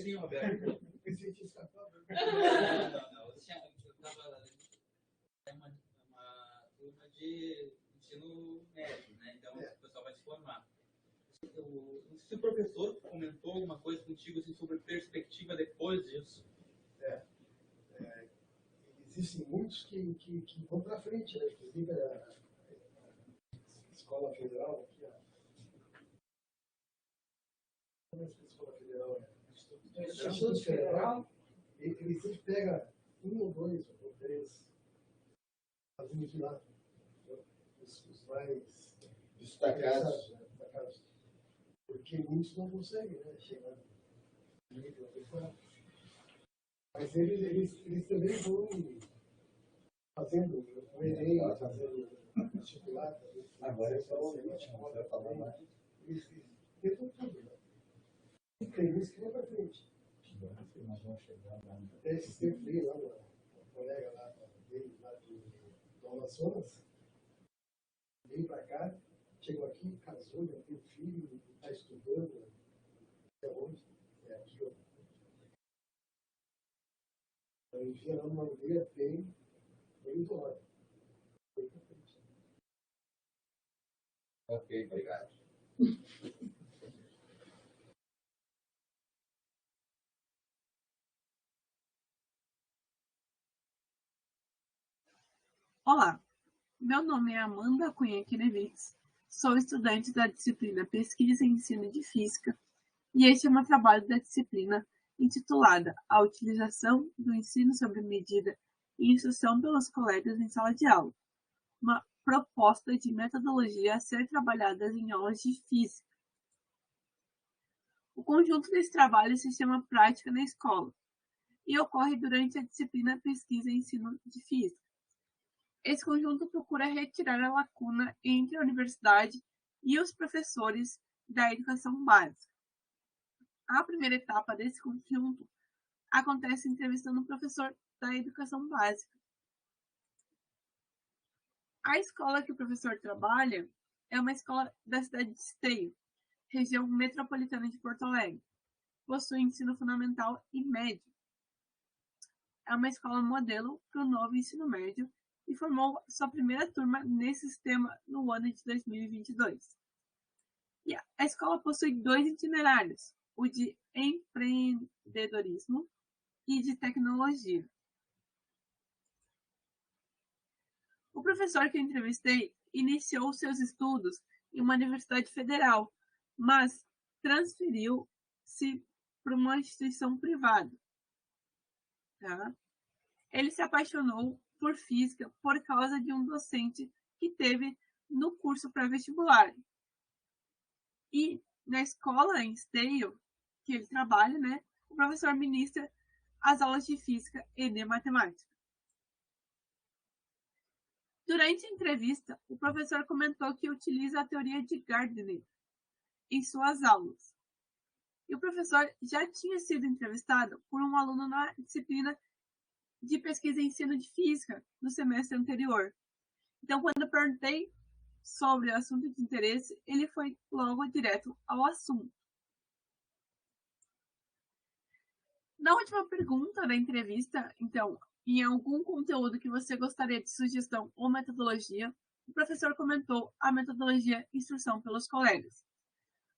sim, Roberto. Não. É uma turma de ensino médio, né? Então, o pessoal vai se formar. Não sei se o professor comentou alguma coisa contigo assim, sobre perspectiva depois disso. Existem muitos que vão para frente, né? Inclusive a Escola Federal, aqui, a Escola Federal, Instituto Federal, ele sempre pega 1 ou 2 ou 3 alunos de lá, os mais Destacados. Porque muitos não conseguem, né, chegar no nível adequado. Mas eles também vão fazendo o Enem, fazendo vestibular. Agora é só o último, vai falar mais. Eles tentam tudo, né? E tem uns que vão para frente. Nós vamos chegar lá. Até esse tempo veio lá, uma colega lá do Amazonas, veio para cá, chegou aqui, casou, já tem filho, está estudando. É onde? É aqui, ó. Eu envia lá uma aldeia bem isolada. Ok, obrigado. Olá, meu nome é Amanda Cunha Quirevitz, sou estudante da disciplina Pesquisa e Ensino de Física e este é o meu trabalho da disciplina intitulada A Utilização do Ensino sob Medida e Instrução pelos Colegas em Sala de Aula, uma proposta de metodologia a ser trabalhada em aulas de física. O conjunto desse trabalho se chama Prática na Escola e ocorre durante a disciplina Pesquisa e Ensino de Física. Esse conjunto procura retirar a lacuna entre a universidade e os professores da educação básica. A primeira etapa desse conjunto acontece entrevistando o professor da educação básica. A escola que o professor trabalha é uma escola da cidade de Esteio, região metropolitana de Porto Alegre. Possui ensino fundamental e médio. É uma escola modelo para o novo ensino médio e formou sua primeira turma nesse sistema no ano de 2022. E a escola possui 2 itinerários, o de empreendedorismo e de tecnologia. O professor que eu entrevistei iniciou seus estudos em uma universidade federal, mas transferiu-se para uma instituição privada. Tá? Ele se apaixonou por física por causa de um docente que teve no curso pré-vestibular. E na escola em Esteio, que ele trabalha, né, o professor ministra as aulas de física e de matemática. Durante a entrevista, o professor comentou que utiliza a teoria de Gardner em suas aulas. E o professor já tinha sido entrevistado por um aluno na disciplina de pesquisa e ensino de física no semestre anterior. Então, quando eu perguntei sobre o assunto de interesse, ele foi logo direto ao assunto. Na última pergunta da entrevista, então, em algum conteúdo que você gostaria de sugestão ou metodologia, o professor comentou a metodologia Instrução pelos Colegas.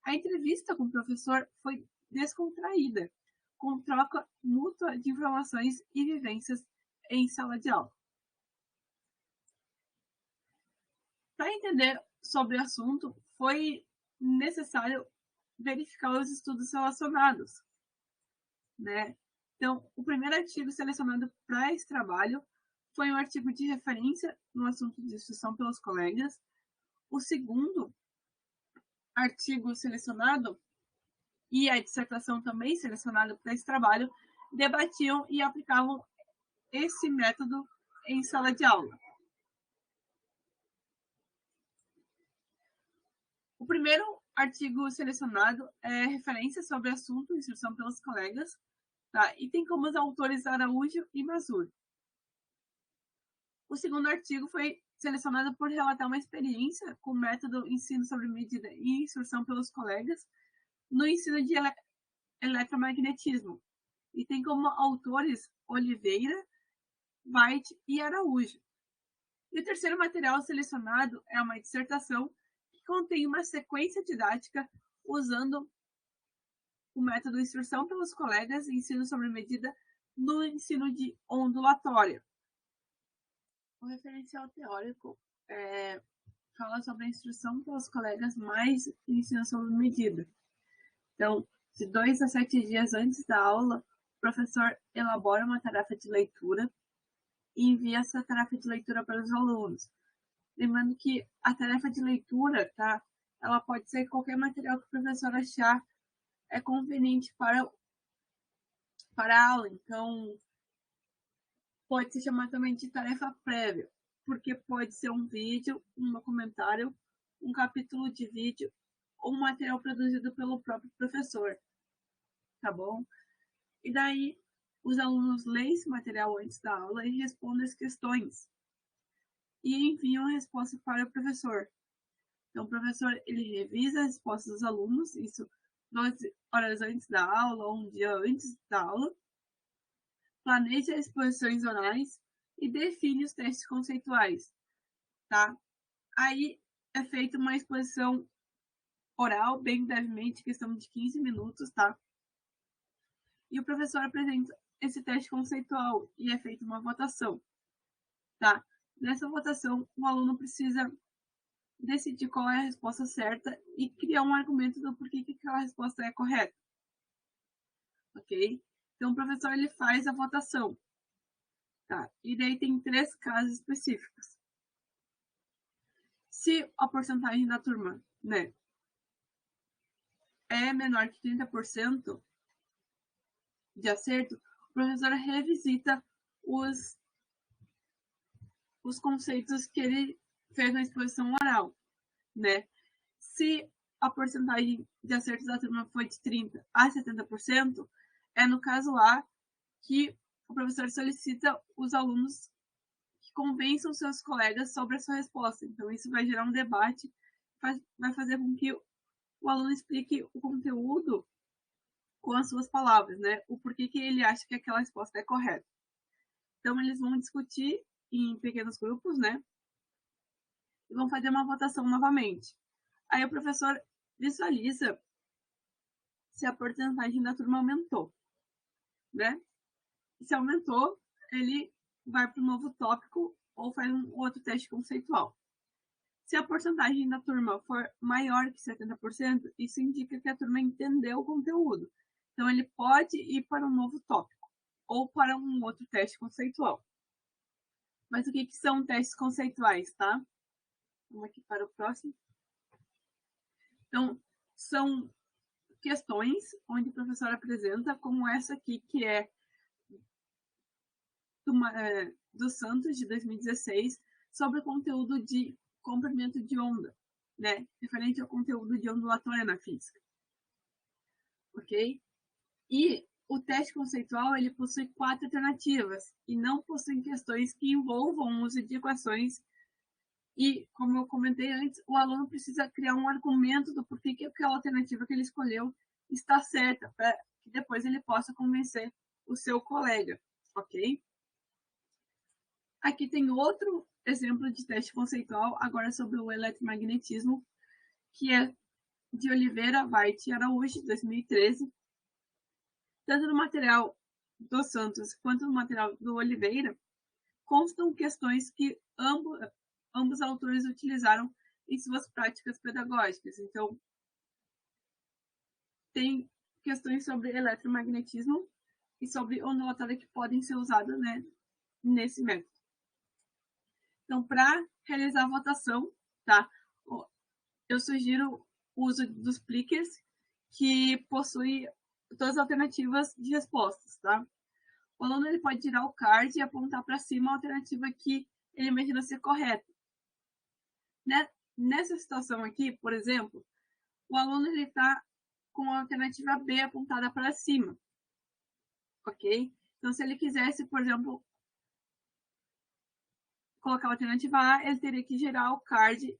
A entrevista com o professor foi descontraída, com troca mútua de informações e vivências em sala de aula. Para entender sobre o assunto, foi necessário verificar os estudos relacionados, né? Então, o primeiro artigo selecionado para esse trabalho foi um artigo de referência no assunto de instrução pelos colegas. O segundo artigo selecionado e a dissertação também selecionada para esse trabalho debatiam e aplicavam esse método em sala de aula. O primeiro artigo selecionado é referência sobre o assunto instrução pelos colegas, tá? E tem como os autores Araújo e Mazur. O segundo artigo foi selecionado por relatar uma experiência com o método ensino sobre medida e instrução pelos colegas no ensino de eletromagnetismo. E tem como autores Oliveira, White e Araújo. E o terceiro material selecionado é uma dissertação que contém uma sequência didática usando o método instrução pelos colegas e ensino sobre medida no ensino de ondulatória. O referencial teórico fala sobre a instrução pelos colegas mais ensino sobre medida. Então, de 2 a 7 dias antes da aula, o professor elabora uma tarefa de leitura e envia essa tarefa de leitura para os alunos. Lembrando que a tarefa de leitura, tá? Ela pode ser qualquer material que o professor achar é conveniente para a aula. Então, pode se chamar também de tarefa prévia, porque pode ser um vídeo, um documentário, um capítulo de vídeo ou um material produzido pelo próprio professor, tá bom? E daí, os alunos leem esse material antes da aula e respondem as questões e enviam a resposta para o professor. Então, o professor ele revisa as respostas dos alunos, isso 12 horas antes da aula ou um dia antes da aula, planeja as exposições orais e define os testes conceituais, tá? Aí é feita uma exposição oral, bem brevemente, questão de 15 minutos, tá? E o professor apresenta esse teste conceitual e é feita uma votação, tá? Nessa votação, o aluno precisa decidir qual é a resposta certa e criar um argumento do porquê que aquela resposta é correta, ok? Então, o professor ele faz a votação, tá? E daí tem 3 casos específicos. Se a porcentagem da turma, né, é menor que 30% de acerto, o professor revisita os conceitos que ele fez na exposição oral, né? Se a porcentagem de acertos da turma foi de 30% a 70%, é no caso A que o professor solicita os alunos que convençam seus colegas sobre a sua resposta. Então, isso vai gerar um debate, vai fazer com que o aluno explique o conteúdo com as suas palavras, né? O porquê que ele acha que aquela resposta é correta. Então, eles vão discutir em pequenos grupos, né? E vão fazer uma votação novamente. Aí o professor visualiza se a porcentagem da turma aumentou, né? E se aumentou, ele vai para um novo tópico ou faz um outro teste conceitual. Se a porcentagem da turma for maior que 70%, isso indica que a turma entendeu o conteúdo. Então, ele pode ir para um novo tópico ou para um outro teste conceitual. Mas o que são testes conceituais, tá? Vamos aqui para o próximo. Então, são questões onde o professor apresenta, como essa aqui, que é do Santos, de 2016, sobre o conteúdo de comprimento de onda, né? Referente ao conteúdo de ondulatória na física. Ok? E o teste conceitual, ele possui 4 alternativas e não possui questões que envolvam o uso de equações. E, como eu comentei antes, o aluno precisa criar um argumento do porquê que aquela alternativa que ele escolheu está certa, para que depois ele possa convencer o seu colega, ok? Aqui tem outro exemplo de teste conceitual, agora sobre o eletromagnetismo, que é de Oliveira, White e Araújo, de 2013. Tanto no material do Santos quanto no material do Oliveira, constam questões que ambos autores utilizaram em suas práticas pedagógicas. Então, tem questões sobre eletromagnetismo e sobre ondulatória que podem ser usadas, né, nesse método. Então, para realizar a votação, tá, eu sugiro o uso dos plickers, que possui todas as alternativas de respostas, tá? O aluno ele pode tirar o card e apontar para cima a alternativa que ele imagina ser correta. Né? Nessa situação aqui, por exemplo, o aluno está com a alternativa B apontada para cima, ok? Então, se ele quisesse, por exemplo, colocar a alternativa A, ele teria que girar o card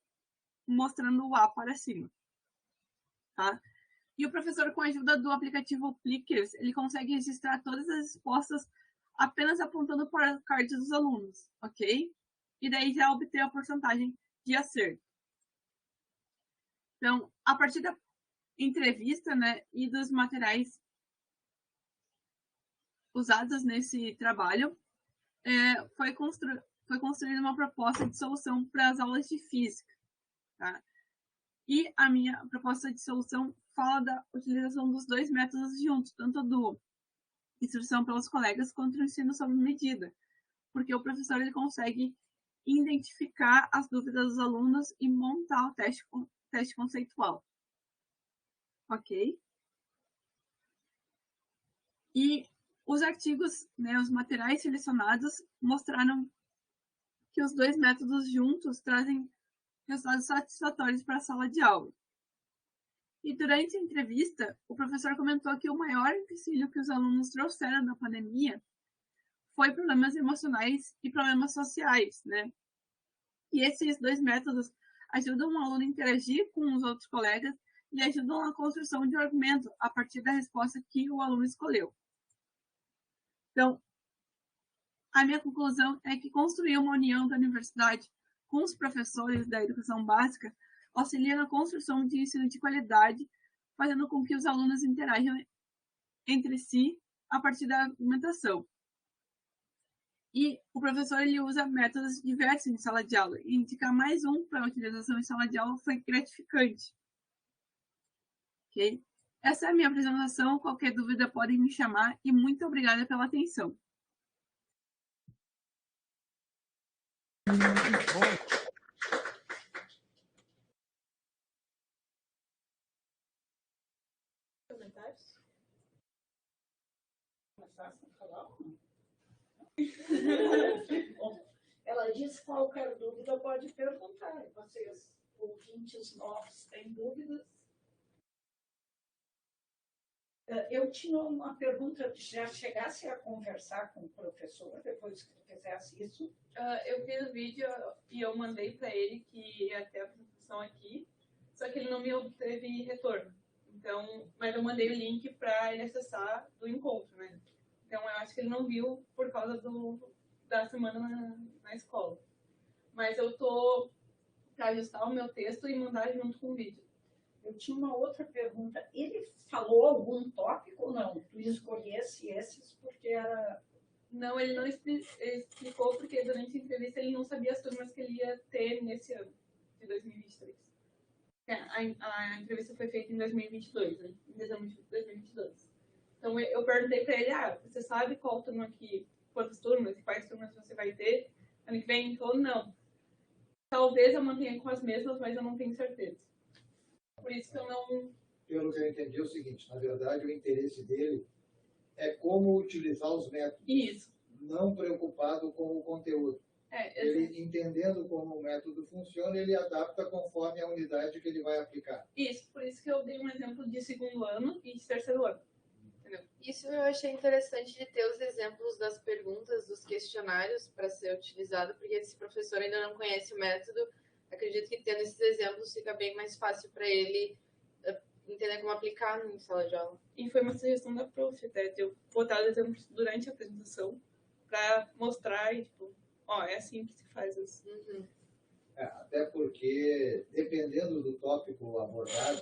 mostrando o A para cima, tá? E o professor, com a ajuda do aplicativo Plickers, ele consegue registrar todas as respostas apenas apontando para o card dos alunos, ok? E daí já obter a porcentagem de acerto. Então, a partir da entrevista, né, e dos materiais usados nesse trabalho, foi construída uma proposta de solução para as aulas de física, tá? E a minha proposta de solução fala da utilização dos 2 métodos juntos, tanto do instrução pelos colegas quanto do ensino sob medida, porque o professor ele consegue identificar as dúvidas dos alunos e montar o teste conceitual. Ok? E os artigos, né, os materiais selecionados mostraram que os 2 métodos juntos trazem resultados satisfatórios para a sala de aula. E durante a entrevista, o professor comentou que o maior empecilho que os alunos trouxeram da pandemia foi problemas emocionais e problemas sociais, né? E esses 2 métodos ajudam o aluno a interagir com os outros colegas e ajudam na construção de um argumento a partir da resposta que o aluno escolheu. Então, a minha conclusão é que construir uma união da universidade com os professores da educação básica auxilia na construção de ensino de qualidade, fazendo com que os alunos interajam entre si a partir da argumentação. E o professor ele usa métodos diversos em sala de aula, e indicar mais um para a utilização em sala de aula foi gratificante. Ok? Essa é a minha apresentação. Qualquer dúvida podem me chamar e muito obrigada pela atenção. comentários? Começasse a falar? Bom, ela disse qualquer dúvida pode perguntar. Vocês, ouvintes novos, têm dúvidas? Eu tinha uma pergunta, já chegasse a conversar com o professor depois que tu fizesse isso? Eu fiz o vídeo e eu mandei para ele que ia ter a apresentação aqui, só que ele não me obteve retorno. Então, mas eu mandei o link para ele acessar do encontro, né? Então, eu acho que ele não viu por causa da semana na escola. Mas eu tô para ajustar o meu texto e mandar junto com o vídeo. Eu tinha uma outra pergunta. Ele falou algum tópico ou não? Tu escolhesse esses porque era... Não, ele não explicou porque durante a entrevista ele não sabia as turmas que ele ia ter nesse ano, de 2023. A entrevista foi feita em 2022, né? Em dezembro de 2022. Então eu perguntei para ele, você sabe qual turma quantas turmas e quais turmas você vai ter ano que vem? Ele falou, não. Talvez eu mantenha com as mesmas, mas eu não tenho certeza. Por isso que eu não... Pelo que eu entendi, é o seguinte, na verdade, o interesse dele é como utilizar os métodos. Isso. Não preocupado com o conteúdo. Ele, entendendo como o método funciona, ele adapta conforme a unidade que ele vai aplicar. Isso, por isso que eu dei um exemplo de segundo ano e de terceiro ano. Entendeu? Isso eu achei interessante de ter os exemplos das perguntas, dos questionários para ser utilizado, porque se o professor ainda não conhece o método, acredito que tendo esses exemplos fica bem mais fácil para ele entender como aplicar em sala de aula. E foi uma sugestão da prof, até, de eu botar os exemplos durante a apresentação para mostrar e, tipo, é assim que se faz isso. Uhum. Até porque, dependendo do tópico abordado,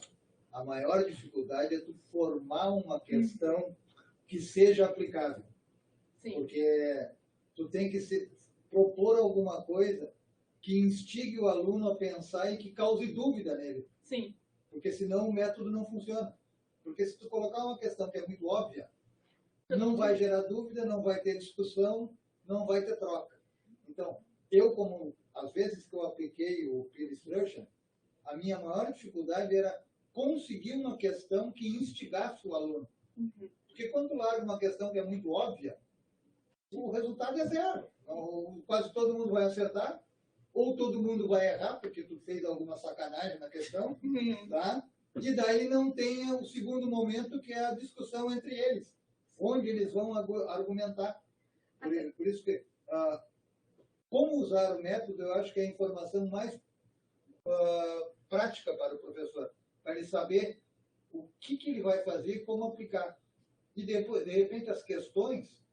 a maior dificuldade é tu formar uma questão que seja aplicável. Sim. Porque tu tem que propor alguma coisa que instigue o aluno a pensar e que cause dúvida nele. Sim. Porque senão o método não funciona. Porque se tu colocar uma questão que é muito óbvia, não vai gerar dúvida, não vai ter discussão, não vai ter troca. Então, às vezes que eu apliquei o Peer Instruction, a minha maior dificuldade era conseguir uma questão que instigasse o aluno. Uhum. Porque quando larga uma questão que é muito óbvia, o resultado é zero. Quase todo mundo vai acertar, ou todo mundo vai errar, porque tu fez alguma sacanagem na questão, tá? E daí não tem o segundo momento, que é a discussão entre eles, onde eles vão argumentar. Por isso que, como usar o método, eu acho que é a informação mais prática para o professor, para ele saber o que ele vai fazer e como aplicar. E depois, de repente, as questões,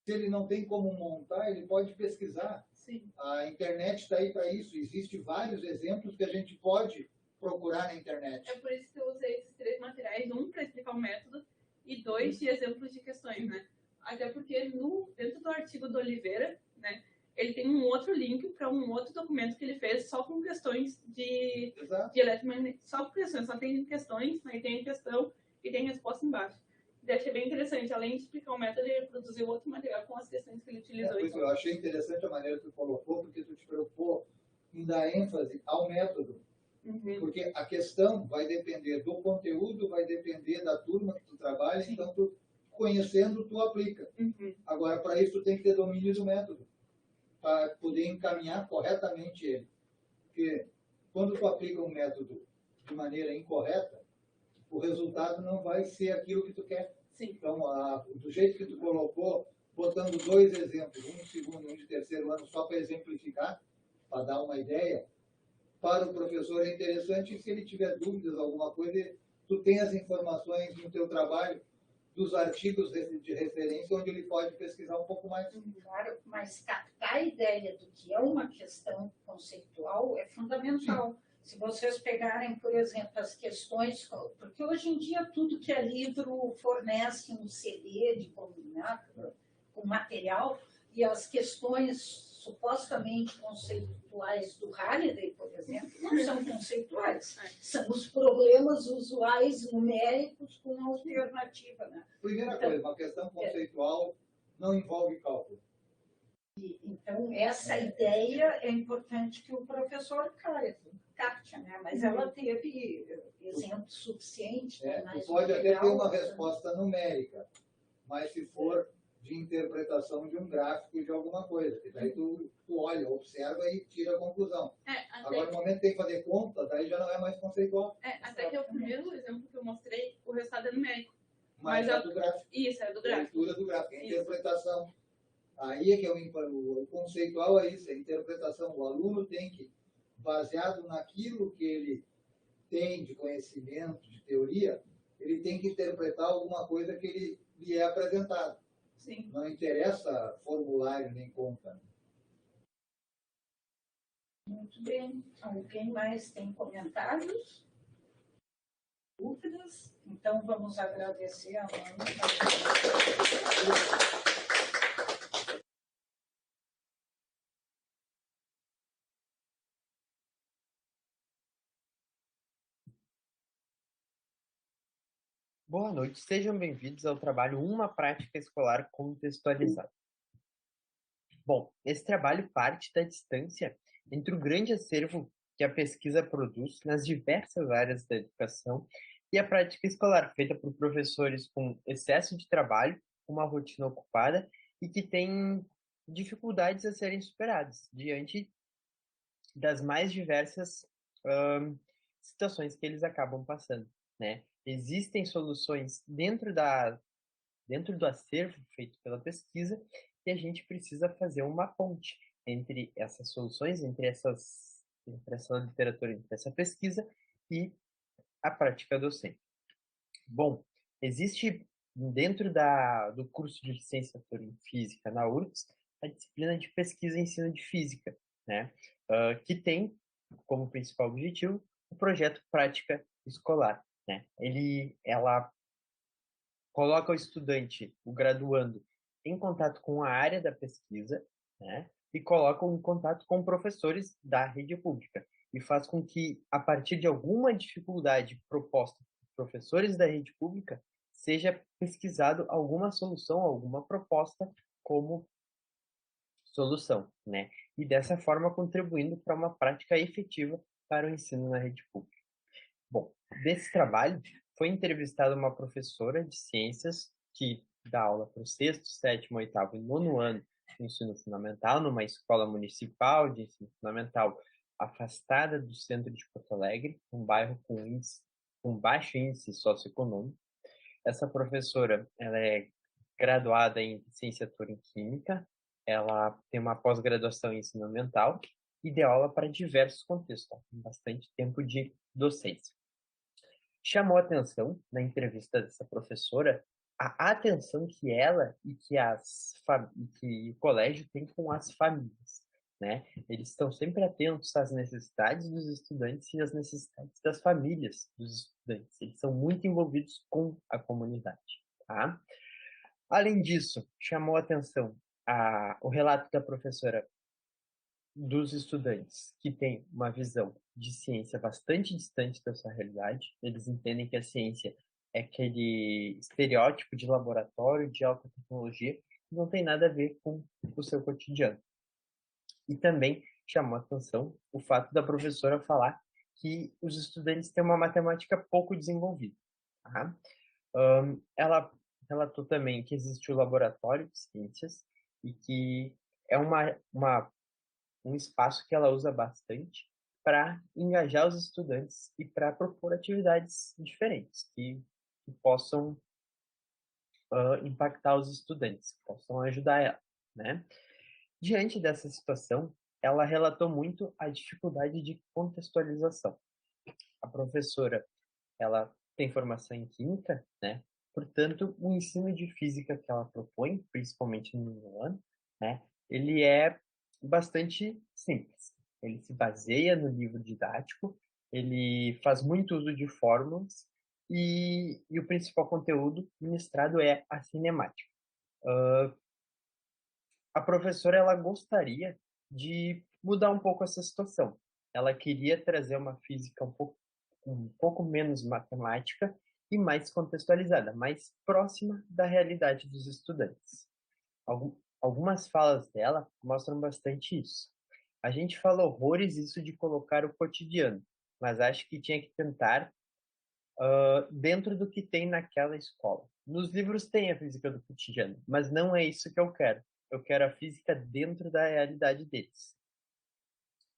se ele não tem como montar, ele pode pesquisar. Sim. A internet está aí para isso. Existem vários exemplos que a gente pode procurar na internet. É por isso que eu usei esses 3 materiais, um para explicar o método e 2 de exemplos de questões, né? Até porque dentro do artigo do Oliveira, né, ele tem um outro link para um outro documento que ele fez só com questões de eletromagnetismo. Só com questões, só tem questões, aí tem questão e tem resposta embaixo. Eu achei bem interessante, além de explicar o método, ele produziu outro material com as questões que ele utilizou. Eu achei interessante a maneira que tu colocou, porque tu te preocupou em dar ênfase ao método. Uhum. Porque a questão vai depender do conteúdo, vai depender da turma que tu trabalha, sim. Então tu, conhecendo, tu aplica. Uhum. Agora, para isso, tu tem que ter domínio do método, para poder encaminhar corretamente ele. Porque quando tu aplica um método de maneira incorreta, o resultado não vai ser aquilo que tu quer. Sim. Então, do jeito que tu colocou, botando 2 exemplos, um de segundo e um de terceiro ano, só para exemplificar, para dar uma ideia, para o professor é interessante. Se ele tiver dúvidas, alguma coisa, tu tem as informações no teu trabalho, dos artigos de referência, onde ele pode pesquisar um pouco mais. Claro, mas captar a ideia do que é uma questão conceitual é fundamental. Sim. Se vocês pegarem, por exemplo, as questões, porque hoje em dia tudo que é livro fornece um CD de com material, e as questões supostamente conceituais do Halliday, por exemplo, não são conceituais, são os problemas usuais numéricos com alternativa. Né? Primeira coisa, uma questão conceitual não envolve cálculo. Então, essa ideia é importante que o professor caia. Kátia, né? Mas ela teve exemplo suficiente. Tu pode até ter uma resposta numérica, mas se for de interpretação de um gráfico de alguma coisa, que daí tu olha, observa e tira a conclusão. Agora, no momento que tem que fazer conta, daí já não é mais conceitual. Até que é o primeiro exemplo que eu mostrei, o resultado é numérico. Mas é do gráfico. Isso, é do gráfico. Leitura do gráfico, é interpretação. Aí é que é o conceitual, é isso, é interpretação. O aluno tem que, baseado naquilo que ele tem de conhecimento, de teoria, ele tem que interpretar alguma coisa que lhe é apresentado. Sim. Não interessa formulário nem conta. Muito bem. Alguém mais tem comentários? Dúvidas? Então, vamos agradecer a Ana. Boa noite, sejam bem-vindos ao trabalho Uma Prática Escolar Contextualizada. Bom, esse trabalho parte da distância entre o grande acervo que a pesquisa produz nas diversas áreas da educação e a prática escolar, feita por professores com excesso de trabalho, uma rotina ocupada e que têm dificuldades a serem superadas diante das mais diversas situações que eles acabam passando, né? Existem soluções dentro do acervo feito pela pesquisa e a gente precisa fazer uma ponte entre essas soluções, entre essa literatura, entre essa pesquisa e a prática docente. Bom, existe dentro do curso de licenciatura em Física na URGS a disciplina de pesquisa e ensino de Física, né? Que tem como principal objetivo o projeto Prática Escolar, né? Ela coloca o estudante, o graduando, em contato com a área da pesquisa, né? E coloca em contato com professores da rede pública e faz com que, a partir de alguma dificuldade proposta por professores da rede pública, seja pesquisado alguma solução, alguma proposta como solução, né? E dessa forma contribuindo para uma prática efetiva para o ensino na rede pública. Bom, desse trabalho foi entrevistada uma professora de ciências que dá aula para o sexto, sétimo, oitavo e nono ano do ensino fundamental, numa escola municipal de ensino fundamental afastada do centro de Porto Alegre, um bairro com baixo índice socioeconômico. Essa professora, ela é graduada em licenciatura em Química, ela tem uma pós-graduação em ensino ambiental e deu aula para diversos contextos, tem bastante tempo de docência. Chamou a atenção, na entrevista dessa professora, a atenção que ela e que o colégio tem com as famílias, né? Eles estão sempre atentos às necessidades dos estudantes e às necessidades das famílias dos estudantes. Eles são muito envolvidos com a comunidade, tá? Além disso, chamou a atenção o relato da professora dos estudantes que têm uma visão de ciência bastante distante da sua realidade. Eles entendem que a ciência é aquele estereótipo de laboratório, de alta tecnologia, que não tem nada a ver com o seu cotidiano. E também chamou a atenção o fato da professora falar que os estudantes têm uma matemática pouco desenvolvida. Tá? Ela relatou também que existe o laboratório de ciências e que é um espaço que ela usa bastante para engajar os estudantes e para propor atividades diferentes que possam impactar os estudantes, que possam ajudar ela, né? Diante dessa situação, ela relatou muito a dificuldade de contextualização. A professora, ela tem formação em Química, né? Portanto, o ensino de Física que ela propõe, principalmente no nono ano, né? Ele é bastante simples. Ele se baseia no livro didático, ele faz muito uso de fórmulas e o principal conteúdo ministrado é a cinemática. A professora, ela gostaria de mudar um pouco essa situação. Ela queria trazer uma física um pouco menos matemática e mais contextualizada, mais próxima da realidade dos estudantes. Algumas falas dela mostram bastante isso. A gente fala horrores isso de colocar o cotidiano, mas acho que tinha que tentar dentro do que tem naquela escola. Nos livros tem a física do cotidiano, mas não é isso que eu quero. Eu quero a física dentro da realidade deles.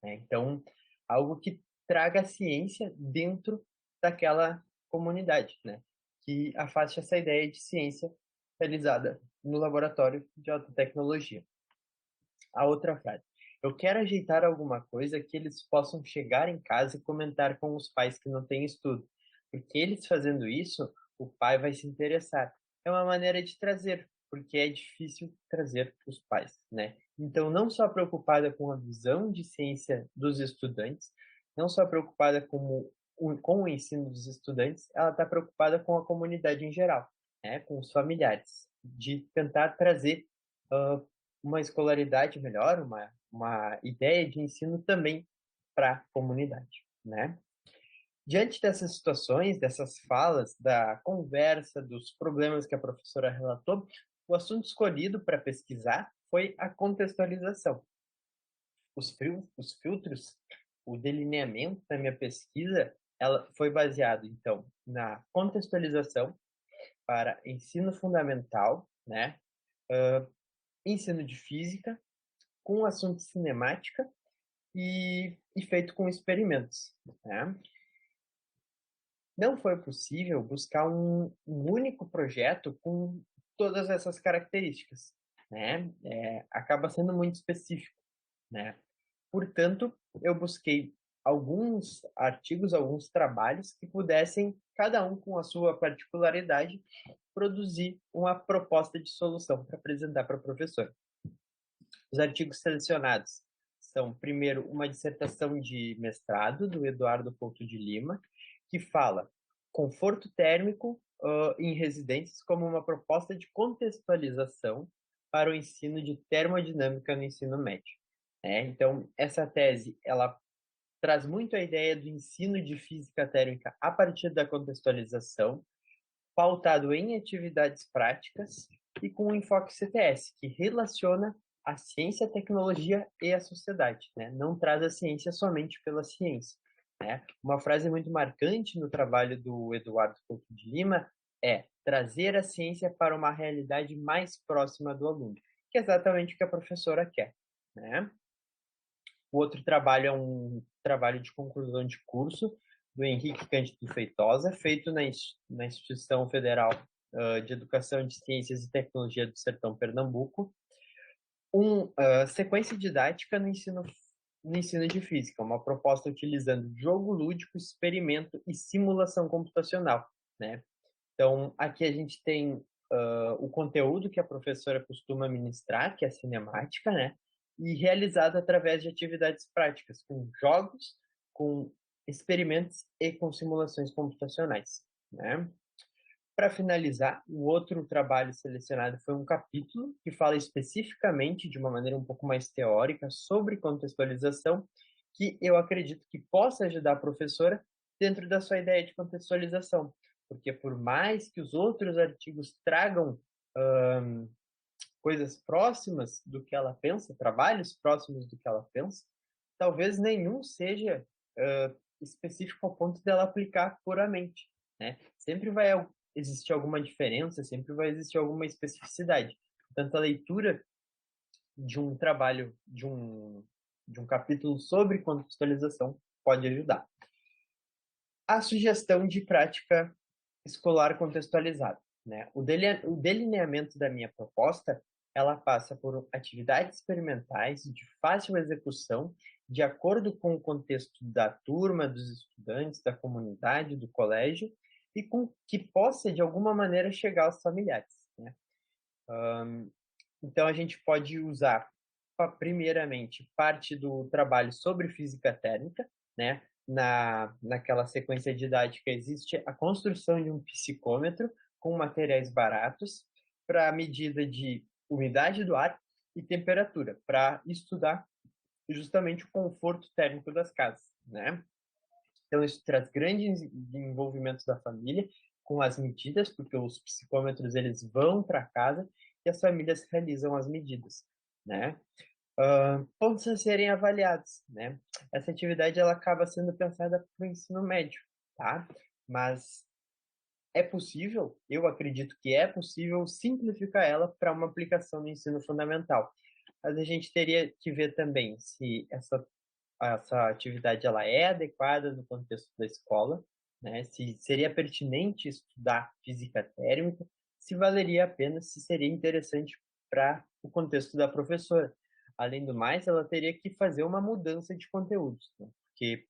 Então, algo que traga a ciência dentro daquela comunidade, né? Que afaste essa ideia de ciência realizada no laboratório de alta tecnologia. A outra frase. Eu quero ajeitar alguma coisa que eles possam chegar em casa e comentar com os pais que não têm estudo. Porque eles fazendo isso, o pai vai se interessar. É uma maneira de trazer, porque é difícil trazer os pais, né? Então, não só preocupada com a visão de ciência dos estudantes, não só preocupada com o ensino dos estudantes, ela está preocupada com a comunidade em geral, né? Com os familiares, de tentar trazer uma escolaridade melhor, uma ideia de ensino também para a comunidade, né? Diante dessas situações, dessas falas, da conversa, dos problemas que a professora relatou, o assunto escolhido para pesquisar foi a contextualização. Os filtros, o delineamento da minha pesquisa, ela foi baseado, então, na contextualização para ensino fundamental, né? Ensino de física, com assunto cinemática e feito com experimentos, né? Não foi possível buscar um único projeto com todas essas características, né? Acaba sendo muito específico, né? Portanto, eu busquei alguns artigos, alguns trabalhos que pudessem, cada um com a sua particularidade, produzir uma proposta de solução para apresentar para a professora. Os artigos selecionados são, primeiro, uma dissertação de mestrado do Eduardo Couto de Lima, que fala conforto térmico em residências como uma proposta de contextualização para o ensino de termodinâmica no ensino médio. Então, essa tese, ela traz muito a ideia do ensino de física térmica a partir da contextualização, pautado em atividades práticas e com um enfoque CTS, que relaciona a ciência, a tecnologia e a sociedade, né? Não traz a ciência somente pela ciência, né? Uma frase muito marcante no trabalho do Eduardo Couto de Lima é trazer a ciência para uma realidade mais próxima do aluno, que é exatamente o que a professora quer, né? O outro trabalho é um trabalho de conclusão de curso do Henrique Cândido Feitosa, feito na Instituição Federal de Educação de Ciências e Tecnologia do Sertão Pernambuco, sequência didática no ensino de física, uma proposta utilizando jogo lúdico, experimento e simulação computacional, né? Então, aqui a gente tem o conteúdo que a professora costuma ministrar, que é a cinemática, né? E realizado através de atividades práticas, com jogos, com experimentos e com simulações computacionais, né? Para finalizar, o outro trabalho selecionado foi um capítulo que fala especificamente, de uma maneira um pouco mais teórica, sobre contextualização, que eu acredito que possa ajudar a professora dentro da sua ideia de contextualização. Porque por mais que os outros artigos tragam coisas próximas do que ela pensa, trabalhos próximos do que ela pensa, talvez nenhum seja específico ao ponto dela aplicar puramente, né? Sempre vai existir alguma diferença, sempre vai existir alguma especificidade. Portanto, a leitura de um trabalho, de um capítulo sobre contextualização pode ajudar. A sugestão de prática escolar contextualizada, né? O delineamento da minha proposta, ela passa por atividades experimentais de fácil execução, de acordo com o contexto da turma, dos estudantes, da comunidade, do colégio, e com que possa, de alguma maneira, chegar aos familiares, né? Então, a gente pode usar, primeiramente, parte do trabalho sobre física térmica, né? Naquela sequência didática existe a construção de um psicômetro com materiais baratos para a medida de umidade do ar e temperatura, para estudar justamente o conforto térmico das casas, né? Então, isso traz grande envolvimento da família com as medidas, porque os psicômetros eles vão para casa e as famílias realizam as medidas, né? Pontos a serem avaliados, né? Essa atividade ela acaba sendo pensada para o ensino médio, tá? Mas é possível, eu acredito que é possível simplificar ela para uma aplicação no ensino fundamental. Mas a gente teria que ver também se essa atividade ela é adequada no contexto da escola, né? Se seria pertinente estudar física térmica, se valeria a pena, se seria interessante para o contexto da professora. Além do mais, ela teria que fazer uma mudança de conteúdos, né? Porque,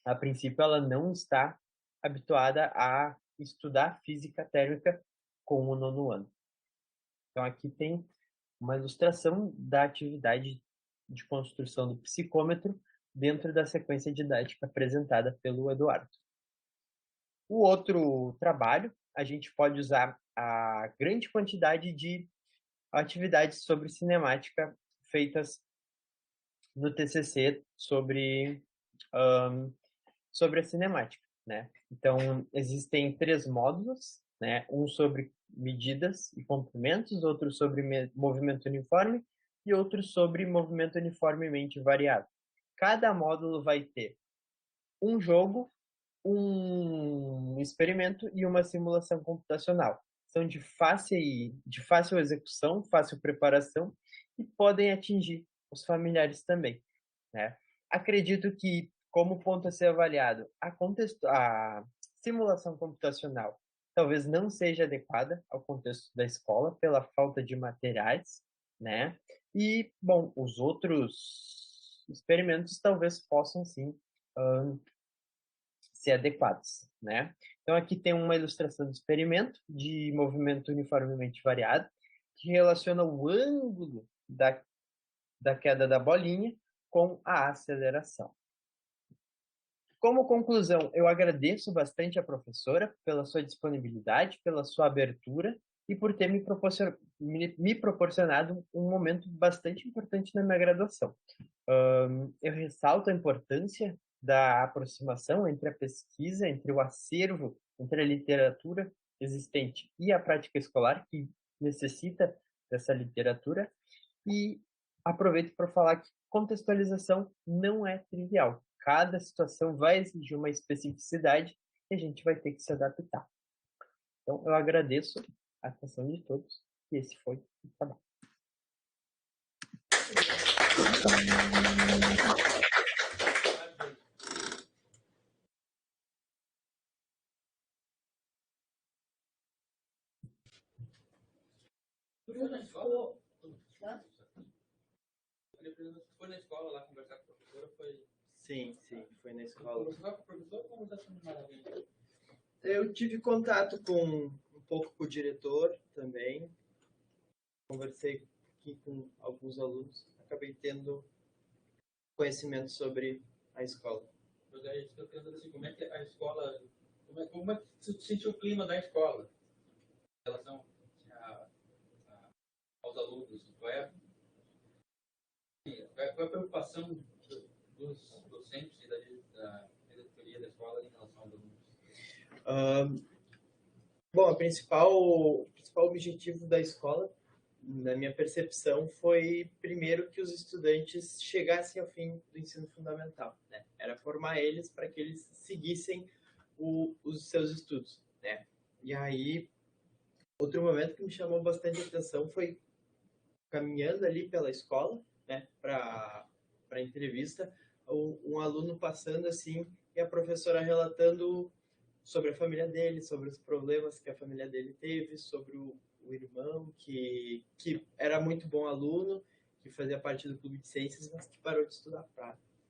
a princípio, ela não está habituada a estudar física térmica com o 9º ano. Então, aqui tem uma ilustração da atividade de construção do psicômetro dentro da sequência didática apresentada pelo Eduardo. O outro trabalho, a gente pode usar a grande quantidade de atividades sobre cinemática feitas no TCC sobre a cinemática, né? Então, existem 3 módulos, né? Um sobre medidas e comprimentos, outro sobre movimento uniforme e outro sobre movimento uniformemente variado. Cada módulo vai ter um jogo, um experimento e uma simulação computacional. São de fácil execução, fácil preparação e podem atingir os familiares também, né? Acredito que, como ponto a ser avaliado, a simulação computacional talvez não seja adequada ao contexto da escola pela falta de materiais, né? E, bom, os outros experimentos talvez possam sim ser adequados, né? Então aqui tem uma ilustração do experimento de movimento uniformemente variado que relaciona o ângulo da queda da bolinha com a aceleração. Como conclusão, eu agradeço bastante a professora pela sua disponibilidade, pela sua abertura e por ter me proporcionado um momento bastante importante na minha graduação. Eu ressalto a importância da aproximação entre a pesquisa, entre o acervo, entre a literatura existente e a prática escolar, que necessita dessa literatura, e aproveito para falar que contextualização não é trivial. Cada situação vai exigir uma especificidade e a gente vai ter que se adaptar. Então, eu agradeço a atenção de todos e esse foi o trabalho. Bruna, ficou... Foi na escola lá conversar com a professora? Foi... Sim, foi na escola. Você vai com o professor ou você está maravilha? Eu tive contato um pouco com o diretor também. Conversei aqui com alguns alunos. Acabei tendo conhecimento sobre a escola. Mas aí estou pensando assim, como é que a escola... Como é que você sentiu o clima da escola? Em relação aos alunos? Qual é a preocupação dos docentes e da diretoria da escola em relação aos alunos? Bom, o principal objetivo da escola, na minha percepção, foi primeiro que os estudantes chegassem ao fim do ensino fundamental, né? Era formar eles para que eles seguissem os seus estudos, né? E aí, outro momento que me chamou bastante atenção foi caminhando ali pela escola, né, para a entrevista, um aluno passando assim e a professora relatando sobre a família dele, sobre os problemas que a família dele teve, sobre o irmão que era muito bom aluno, que fazia parte do clube de ciências, mas que parou de estudar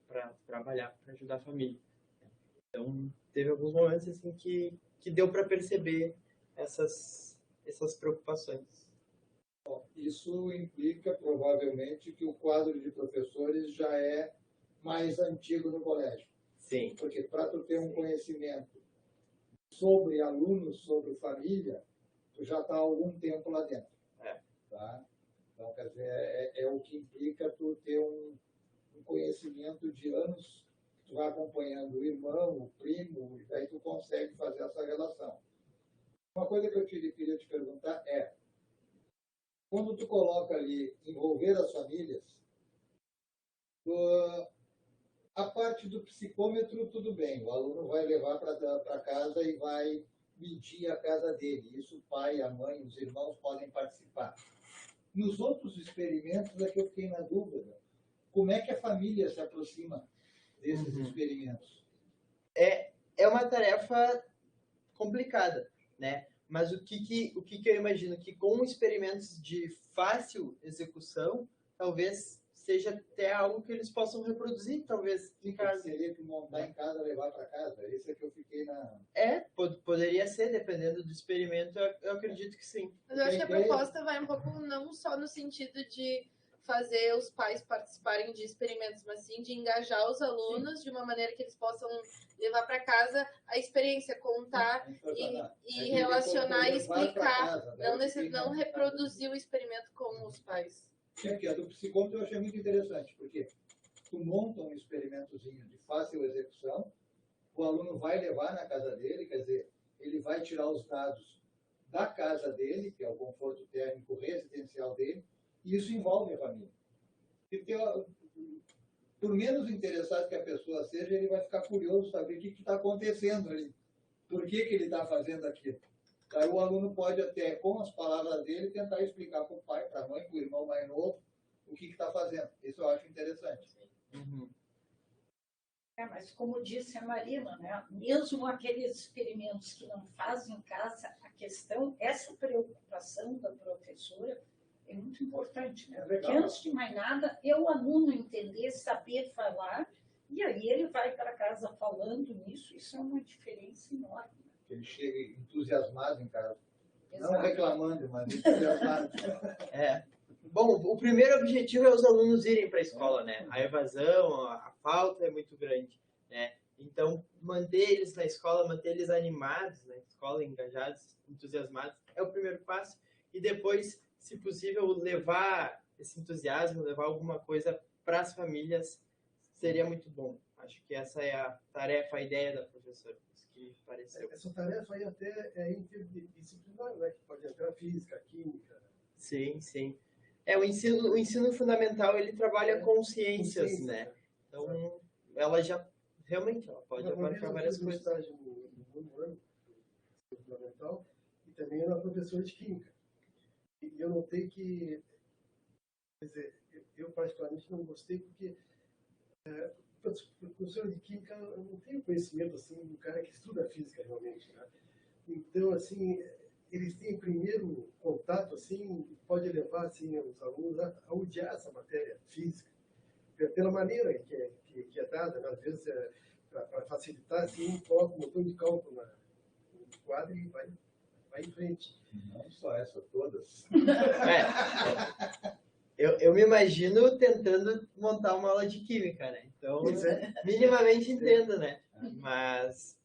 para trabalhar, para ajudar a família. Então, teve alguns momentos assim que deu para perceber essas preocupações. Bom, isso implica, provavelmente, que o quadro de professores já é mais antigo no colégio. Sim. Porque para tu ter um conhecimento sobre alunos, sobre família, tu já está há algum tempo lá dentro. Tá? Então, quer dizer, é o que implica tu ter um conhecimento de anos, tu vai acompanhando o irmão, o primo, e daí tu consegue fazer essa relação. Uma coisa que eu queria te perguntar é, quando tu coloca ali envolver as famílias, A parte do psicômetro, tudo bem. O aluno vai levar para casa e vai medir a casa dele. Isso o pai, a mãe, os irmãos podem participar. Nos outros experimentos é que eu fiquei na dúvida. Como é que a família se aproxima desses experimentos? É uma tarefa complicada, né? Mas o que eu imagino que com experimentos de fácil execução, talvez seja até algo que eles possam reproduzir, talvez, em casa. Seria que montar em casa, levar para casa. Isso é que eu fiquei na... Poderia ser, dependendo do experimento, eu acredito que sim. Mas eu acho que a proposta vai um pouco não só no sentido de fazer os pais participarem de experimentos, mas sim de engajar os alunos de uma maneira que eles possam levar para casa a experiência, contar e relacionar e explicar, não reproduzir o experimento com os pais. A do psicômetro eu achei muito interessante, porque tu monta um experimentozinho de fácil execução, o aluno vai levar na casa dele, quer dizer, ele vai tirar os dados da casa dele, que é o conforto térmico residencial dele, e isso envolve a família. Porque, por menos interessado que a pessoa seja, ele vai ficar curioso saber o que está acontecendo ali, por que ele está fazendo aquilo. Aí o aluno pode até, com as palavras dele, tentar explicar para o pai, para a mãe, para o irmão mais novo, o que está fazendo. Isso eu acho interessante. Mas como disse a Marina, né, mesmo aqueles experimentos que não fazem em casa, a questão, essa preocupação da professora é muito importante, né? Porque antes de mais nada, é o aluno entender, saber falar, e aí ele vai para casa falando nisso, isso é uma diferença enorme. Ele chega entusiasmado em casa. Exato. Não reclamando, mas entusiasmado. Bom, o primeiro objetivo é os alunos irem para a escola, né? A evasão, a falta é muito grande, né? Então, manter eles na escola, manter eles animados na escola, engajados, entusiasmados, é o primeiro passo. E depois, se possível, levar esse entusiasmo, levar alguma coisa para as famílias, seria muito bom. Acho que essa é a tarefa, a ideia da professora. Que pareceu. Essa tarefa aí até é interdisciplinar, né? Que pode entrar física, química. Sim, sim. O ensino fundamental, ele trabalha com ciências, né? Então, ela já, realmente, ela pode abarcar várias coisas. No segundo ano, ensino fundamental, e também era professora de química. E eu notei que, quer dizer, eu particularmente não gostei porque professor de química, eu não tenho conhecimento assim do cara que estuda física realmente, né? Então, assim, eles têm primeiro contato, assim, pode levar assim os alunos a odiar essa matéria física, pela maneira que é dada, né? Às vezes para facilitar, assim, coloca um montão de cálculo no quadro e vai em frente. Não só essa, todas. Eu me imagino tentando montar uma aula de química, né? Então, minimamente entendo, né? Mas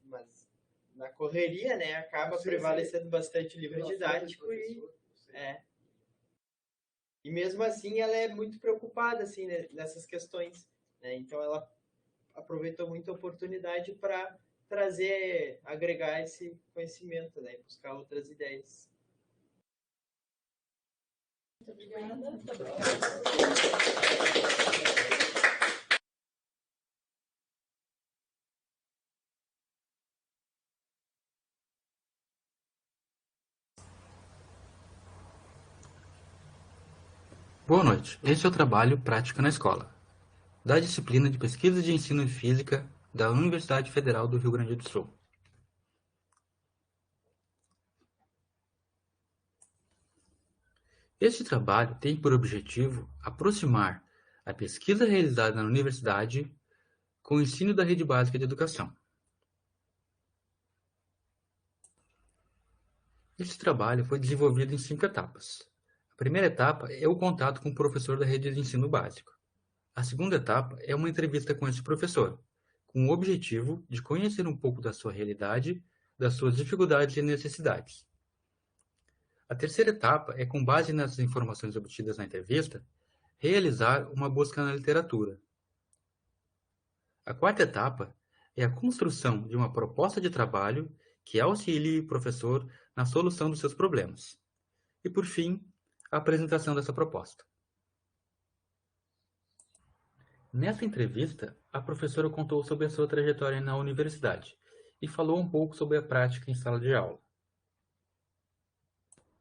na correria, né, acaba prevalecendo bastante o livro didático e mesmo assim ela é muito preocupada assim, né, nessas questões, né? Então ela aproveitou muito a oportunidade para agregar esse conhecimento, né, buscar outras ideias. Muito obrigada. Muito obrigada. Boa noite. Este é o trabalho Prática na Escola, da disciplina de Pesquisa de Ensino e Física da Universidade Federal do Rio Grande do Sul. Este trabalho tem por objetivo aproximar a pesquisa realizada na universidade com o ensino da rede básica de educação. Este trabalho foi desenvolvido em 5 etapas. A primeira etapa é o contato com o professor da rede de ensino básico. A segunda etapa é uma entrevista com esse professor, com o objetivo de conhecer um pouco da sua realidade, das suas dificuldades e necessidades. A terceira etapa é, com base nas informações obtidas na entrevista, realizar uma busca na literatura. A quarta etapa é a construção de uma proposta de trabalho que auxilie o professor na solução dos seus problemas. E, por fim, a apresentação dessa proposta. Nessa entrevista, a professora contou sobre a sua trajetória na universidade e falou um pouco sobre a prática em sala de aula.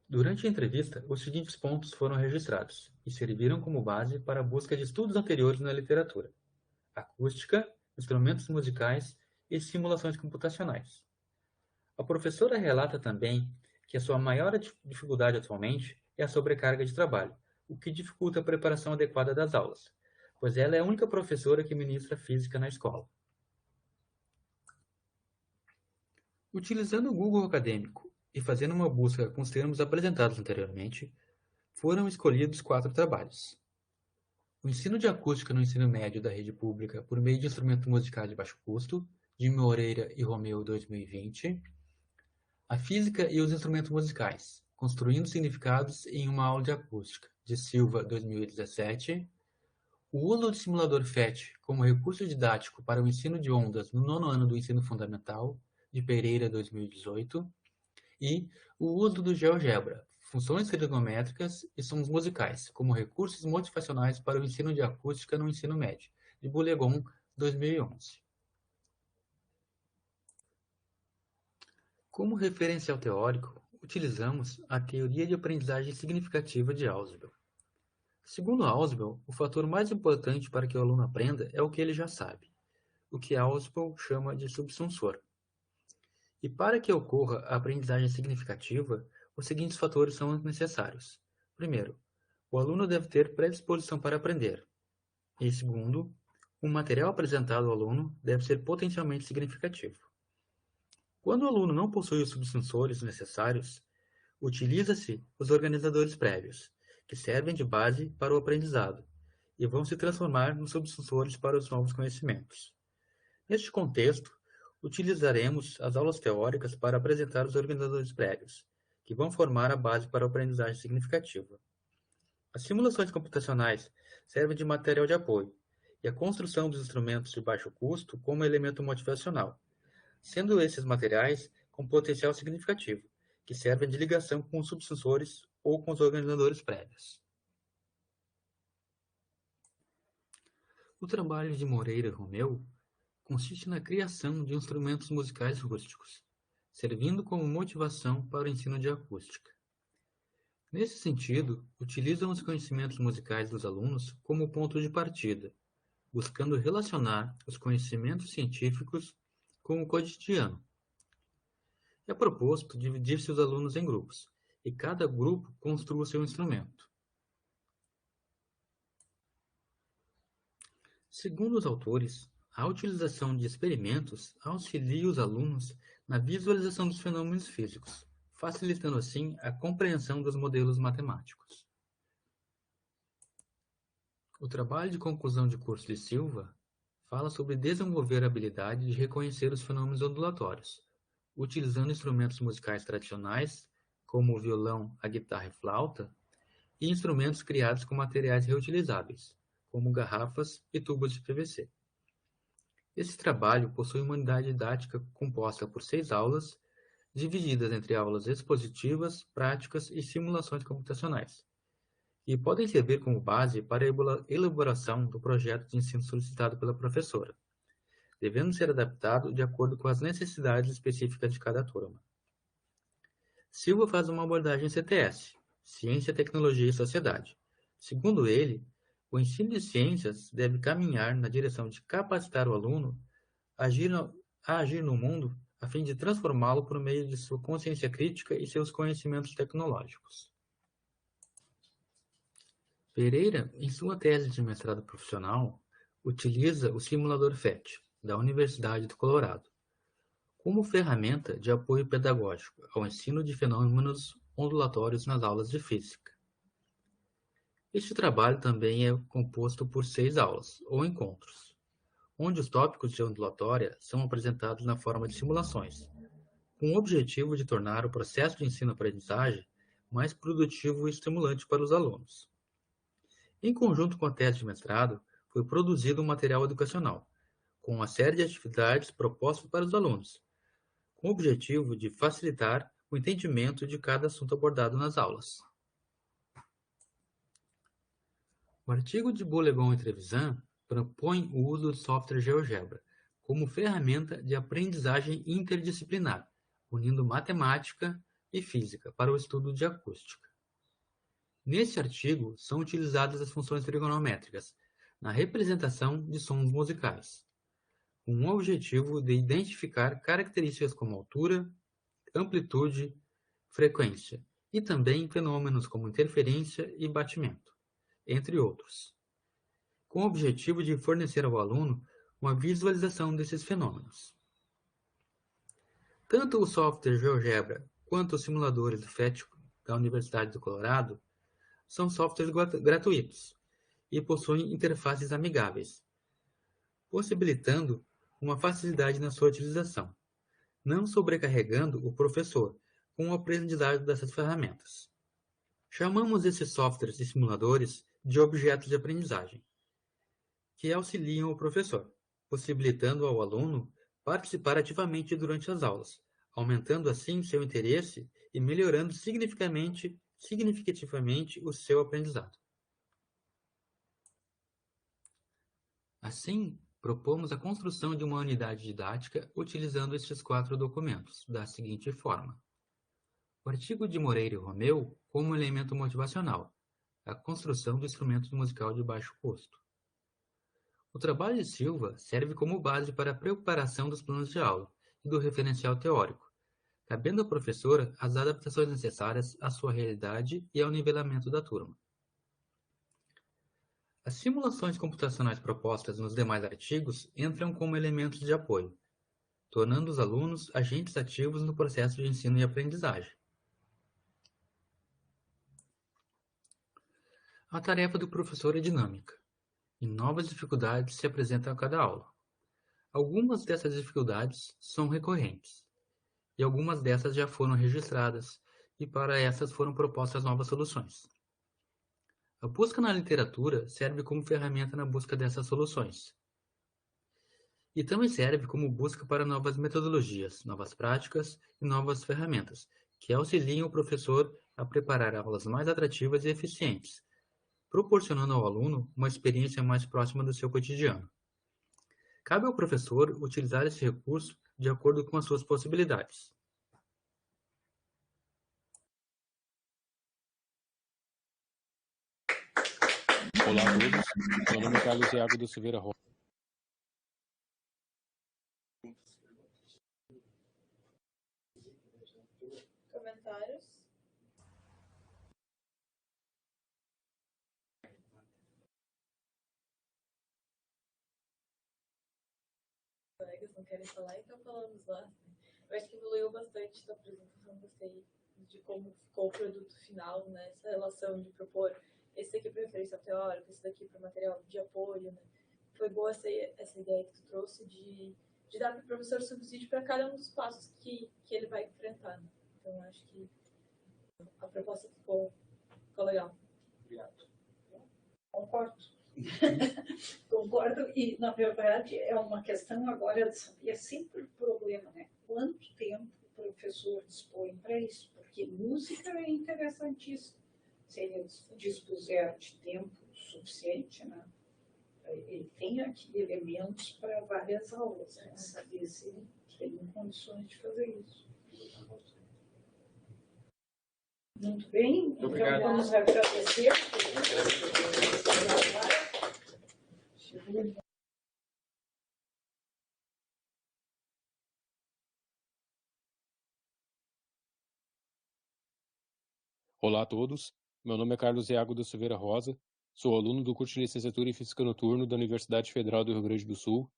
Durante a entrevista, os seguintes pontos foram registrados e serviram como base para a busca de estudos anteriores na literatura: acústica, instrumentos musicais e simulações computacionais. A professora relata também que a sua maior dificuldade atualmente é a sobrecarga de trabalho, o que dificulta a preparação adequada das aulas, pois ela é a única professora que ministra física na escola. Utilizando o Google Acadêmico e fazendo uma busca com os termos apresentados anteriormente, foram escolhidos 4 trabalhos. O ensino de acústica no ensino médio da rede pública por meio de instrumentos musicais de baixo custo, de Moreira e Romeu 2020. A física e os instrumentos musicais, construindo significados em uma aula de acústica, de Silva 2017. O uso do simulador FET como recurso didático para o ensino de ondas no 9º ano do ensino fundamental, de Pereira 2018. E o uso do GeoGebra, funções trigonométricas e sons musicais, como recursos motivacionais para o ensino de acústica no ensino médio, de Boulegon 2011. Como referencial teórico, utilizamos a teoria de aprendizagem significativa de Ausubel. Segundo Ausubel, o fator mais importante para que o aluno aprenda é o que ele já sabe, o que Ausubel chama de subsunsor. E para que ocorra a aprendizagem significativa, os seguintes fatores são necessários. Primeiro, o aluno deve ter predisposição para aprender. E segundo, o material apresentado ao aluno deve ser potencialmente significativo. Quando o aluno não possui os subsensores necessários, utiliza-se os organizadores prévios, que servem de base para o aprendizado, e vão se transformar nos subsensores para os novos conhecimentos. Neste contexto, utilizaremos as aulas teóricas para apresentar os organizadores prévios, que vão formar a base para a aprendizagem significativa. As simulações computacionais servem de material de apoio, e a construção dos instrumentos de baixo custo como elemento motivacional, sendo esses materiais com potencial significativo, que servem de ligação com os subsensores ou com os organizadores prévios. O trabalho de Moreira e Romeu consiste na criação de instrumentos musicais rústicos, servindo como motivação para o ensino de acústica. Nesse sentido, utilizam os conhecimentos musicais dos alunos como ponto de partida, buscando relacionar os conhecimentos científicos com o cotidiano. É proposto dividir-se os alunos em grupos, e cada grupo construa seu instrumento. Segundo os autores, a utilização de experimentos auxilia os alunos na visualização dos fenômenos físicos, facilitando assim a compreensão dos modelos matemáticos. O trabalho de conclusão de curso de Silva fala sobre desenvolver a habilidade de reconhecer os fenômenos ondulatórios, utilizando instrumentos musicais tradicionais, como o violão, a guitarra e flauta, e instrumentos criados com materiais reutilizáveis, como garrafas e tubos de PVC. Esse trabalho possui uma unidade didática composta por 6 aulas, divididas entre aulas expositivas, práticas e simulações computacionais, e podem servir como base para a elaboração do projeto de ensino solicitado pela professora, devendo ser adaptado de acordo com as necessidades específicas de cada turma. Silva faz uma abordagem CTS, Ciência, Tecnologia e Sociedade. Segundo ele, o ensino de ciências deve caminhar na direção de capacitar o aluno a agir no mundo a fim de transformá-lo por meio de sua consciência crítica e seus conhecimentos tecnológicos. Pereira, em sua tese de mestrado profissional, utiliza o simulador FET, da Universidade do Colorado, como ferramenta de apoio pedagógico ao ensino de fenômenos ondulatórios nas aulas de física. Este trabalho também é composto por 6 aulas, ou encontros, onde os tópicos de ondulatória são apresentados na forma de simulações, com o objetivo de tornar o processo de ensino-aprendizagem mais produtivo e estimulante para os alunos. Em conjunto com a tese de mestrado, foi produzido um material educacional, com uma série de atividades propostas para os alunos, com o objetivo de facilitar o entendimento de cada assunto abordado nas aulas. O artigo de Boulegon e Trevisan propõe o uso do software GeoGebra como ferramenta de aprendizagem interdisciplinar, unindo matemática e física para o estudo de acústica. Neste artigo, são utilizadas as funções trigonométricas na representação de sons musicais, com o objetivo de identificar características como altura, amplitude, frequência, e também fenômenos como interferência e batimento, entre outros, com o objetivo de fornecer ao aluno uma visualização desses fenômenos. Tanto o software GeoGebra quanto os simuladores do PhET da Universidade do Colorado são softwares gratuitos e possuem interfaces amigáveis, possibilitando uma facilidade na sua utilização, não sobrecarregando o professor com o aprendizado dessas ferramentas. Chamamos esses softwares e simuladores de objetos de aprendizagem, que auxiliam o professor, possibilitando ao aluno participar ativamente durante as aulas, aumentando assim seu interesse e melhorando significativamente o seu aprendizado. Assim, propomos a construção de uma unidade didática utilizando estes 4 documentos, da seguinte forma. O artigo de Moreira e Romeu como elemento motivacional, a construção do instrumento musical de baixo custo. O trabalho de Silva serve como base para a preparação dos planos de aula e do referencial teórico, cabendo à professora as adaptações necessárias à sua realidade e ao nivelamento da turma. As simulações computacionais propostas nos demais artigos entram como elementos de apoio, tornando os alunos agentes ativos no processo de ensino e aprendizagem. A tarefa do professor é dinâmica, e novas dificuldades se apresentam a cada aula. Algumas dessas dificuldades são recorrentes, e algumas dessas já foram registradas, e para essas foram propostas novas soluções. A busca na literatura serve como ferramenta na busca dessas soluções. E também serve como busca para novas metodologias, novas práticas e novas ferramentas, que auxiliam o professor a preparar aulas mais atrativas e eficientes, proporcionando ao aluno uma experiência mais próxima do seu cotidiano. Cabe ao professor utilizar esse recurso de acordo com as suas possibilidades. Olá a todos, meu nome é Carlos Iago da Silveira Rosa. Comentários? Colegas não querem falar, então falamos lá. Eu acho que evoluiu bastante da apresentação, gostei de como ficou o produto final, né? Essa relação de propor esse daqui para referencial teórico, esse daqui para material de apoio, né? Foi boa essa ideia que tu trouxe de dar para o professor subsídio para cada um dos passos que ele vai enfrentar, né? Então, acho que a proposta ficou legal. Obrigado. Concordo. Concordo, e na verdade é uma questão agora de saber sempre o problema, né? Quanto tempo o professor dispõe para isso? Porque música é interessantíssimo. Se ele dispuser de tempo suficiente, né? Ele tem aqui elementos para várias aulas, né? Saber se ele tem condições de fazer isso. Muito bem, então obrigado. Vamos agradecer. Olá a todos, meu nome é Carlos Iago da Silveira Rosa, sou aluno do curso de Licenciatura em Física Noturno da Universidade Federal do Rio Grande do Sul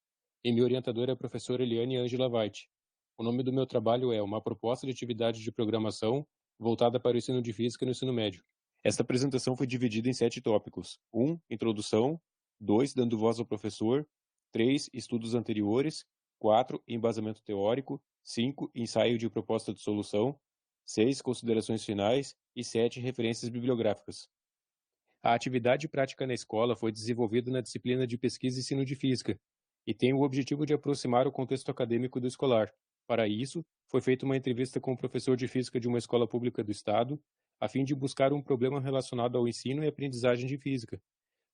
e minha orientadora é a professora Eliane Ângela Veit. O nome do meu trabalho é Uma Proposta de Atividade de Programação voltada para o ensino de Física no ensino médio. Esta apresentação foi dividida em 7 tópicos. 1. Introdução. 2. Dando voz ao professor. 3. Estudos anteriores. 4. Embasamento teórico. 5. Ensaio de proposta de solução. 6. Considerações finais. E 7. Referências bibliográficas. A atividade prática na escola foi desenvolvida na disciplina de Pesquisa e Ensino de Física e tem o objetivo de aproximar o contexto acadêmico do escolar. Para isso, foi feita uma entrevista com o professor de Física de uma escola pública do Estado, a fim de buscar um problema relacionado ao ensino e aprendizagem de Física.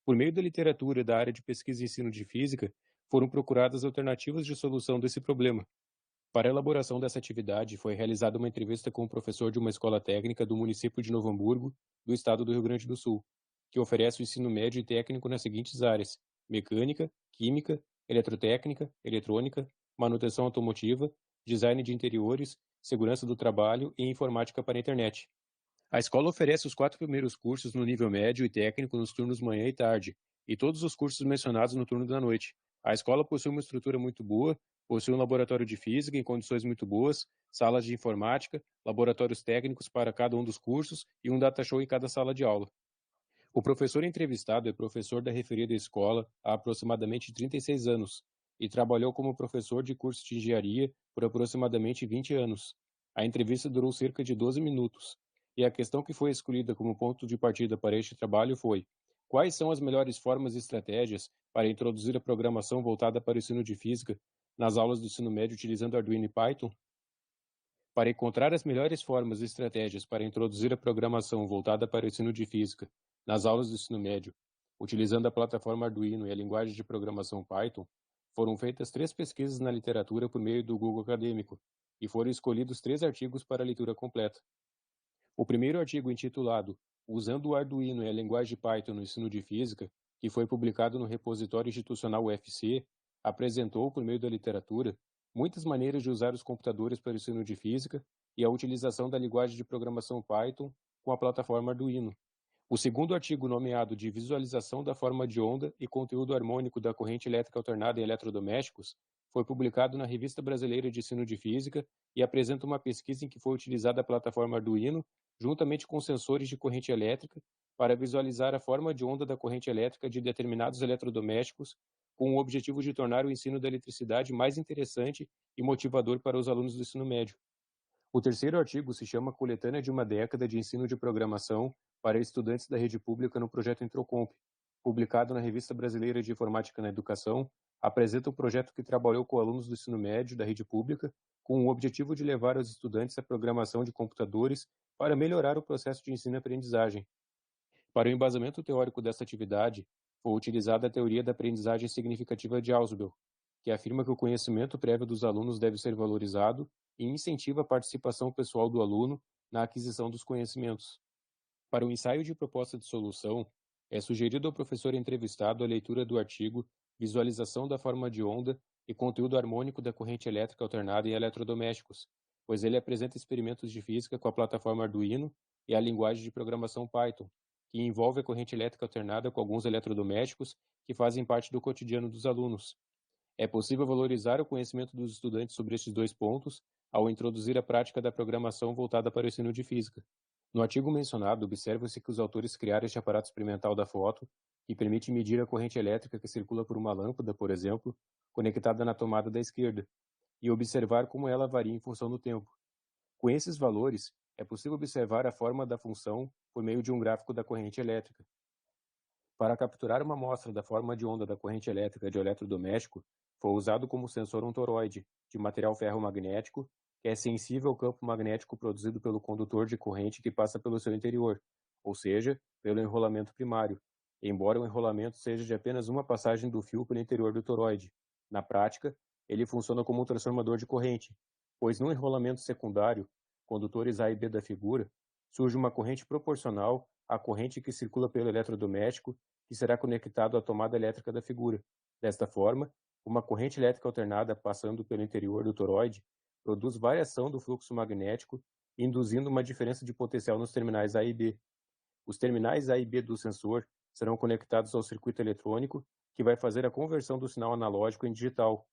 Por meio da literatura da área de pesquisa e ensino de física, foram procuradas alternativas de solução desse problema. Para a elaboração dessa atividade, foi realizada uma entrevista com um professor de uma escola técnica do município de Novo Hamburgo, do estado do Rio Grande do Sul, que oferece o ensino médio e técnico nas seguintes áreas: mecânica, química, eletrotécnica, eletrônica, manutenção automotiva, design de interiores, segurança do trabalho e informática para a internet. A escola oferece os 4 primeiros cursos no nível médio e técnico nos turnos manhã e tarde, e todos os cursos mencionados no turno da noite. A escola possui uma estrutura muito boa, possui um laboratório de física em condições muito boas, salas de informática, laboratórios técnicos para cada um dos cursos e um data show em cada sala de aula. O professor entrevistado é professor da referida escola há aproximadamente 36 anos e trabalhou como professor de curso de engenharia por aproximadamente 20 anos. A entrevista durou cerca de 12 minutos, e a questão que foi escolhida como ponto de partida para este trabalho foi: quais são as melhores formas e estratégias para introduzir a programação voltada para o ensino de física nas aulas do ensino médio utilizando Arduino e Python? Para encontrar as melhores formas e estratégias para introduzir a programação voltada para o ensino de física nas aulas do ensino médio, utilizando a plataforma Arduino e a linguagem de programação Python, foram feitas 3 pesquisas na literatura por meio do Google Acadêmico, e foram escolhidos 3 artigos para a leitura completa. O primeiro artigo, intitulado Usando o Arduino e a linguagem Python no ensino de física, que foi publicado no repositório institucional UFC, apresentou, por meio da literatura, muitas maneiras de usar os computadores para o ensino de física e a utilização da linguagem de programação Python com a plataforma Arduino. O segundo artigo, nomeado de Visualização da forma de onda e conteúdo harmônico da corrente elétrica alternada em eletrodomésticos, foi publicado na Revista Brasileira de Ensino de Física e apresenta uma pesquisa em que foi utilizada a plataforma Arduino, juntamente com sensores de corrente elétrica, para visualizar a forma de onda da corrente elétrica de determinados eletrodomésticos, com o objetivo de tornar o ensino da eletricidade mais interessante e motivador para os alunos do ensino médio. O terceiro artigo se chama Coletânea de uma década de ensino de programação para estudantes da rede pública no projeto Introcomp, publicado na Revista Brasileira de Informática na Educação, apresenta um projeto que trabalhou com alunos do ensino médio da rede pública com o objetivo de levar aos estudantes a programação de computadores para melhorar o processo de ensino e aprendizagem. Para o embasamento teórico desta atividade, foi utilizada a teoria da aprendizagem significativa de Ausubel, que afirma que o conhecimento prévio dos alunos deve ser valorizado e incentiva a participação pessoal do aluno na aquisição dos conhecimentos. Para o ensaio de proposta de solução, é sugerido ao professor entrevistado a leitura do artigo Visualização da forma de onda e conteúdo harmônico da corrente elétrica alternada em eletrodomésticos, pois ele apresenta experimentos de física com a plataforma Arduino e a linguagem de programação Python, que envolve a corrente elétrica alternada com alguns eletrodomésticos que fazem parte do cotidiano dos alunos. É possível valorizar o conhecimento dos estudantes sobre estes 2 pontos ao introduzir a prática da programação voltada para o ensino de física. No artigo mencionado, observa-se que os autores criaram este aparato experimental da foto, que permite medir a corrente elétrica que circula por uma lâmpada, por exemplo, conectada na tomada da esquerda, e observar como ela varia em função do tempo. Com esses valores, é possível observar a forma da função por meio de um gráfico da corrente elétrica. Para capturar uma amostra da forma de onda da corrente elétrica de eletrodoméstico, foi usado como sensor um toroide, de material ferromagnético, que é sensível ao campo magnético produzido pelo condutor de corrente que passa pelo seu interior, ou seja, pelo enrolamento primário, embora o enrolamento seja de apenas uma passagem do fio pelo interior do toroide. Na prática, ele funciona como um transformador de corrente, pois no enrolamento secundário, condutores A e B da figura, surge uma corrente proporcional à corrente que circula pelo eletrodoméstico, que será conectado à tomada elétrica da figura. Desta forma, uma corrente elétrica alternada passando pelo interior do toroide produz variação do fluxo magnético, induzindo uma diferença de potencial nos terminais A e B. Os terminais A e B do sensor serão conectados ao circuito eletrônico, que vai fazer a conversão do sinal analógico em digital.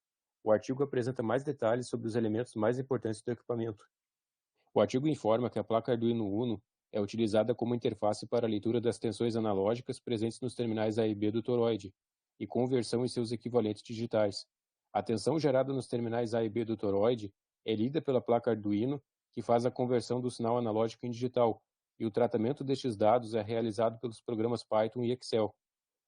O artigo apresenta mais detalhes sobre os elementos mais importantes do equipamento. O artigo informa que a placa Arduino Uno é utilizada como interface para a leitura das tensões analógicas presentes nos terminais A e B do toroide e conversão em seus equivalentes digitais. A tensão gerada nos terminais A e B do toroide é lida pela placa Arduino, que faz a conversão do sinal analógico em digital, e o tratamento destes dados é realizado pelos programas Python e Excel.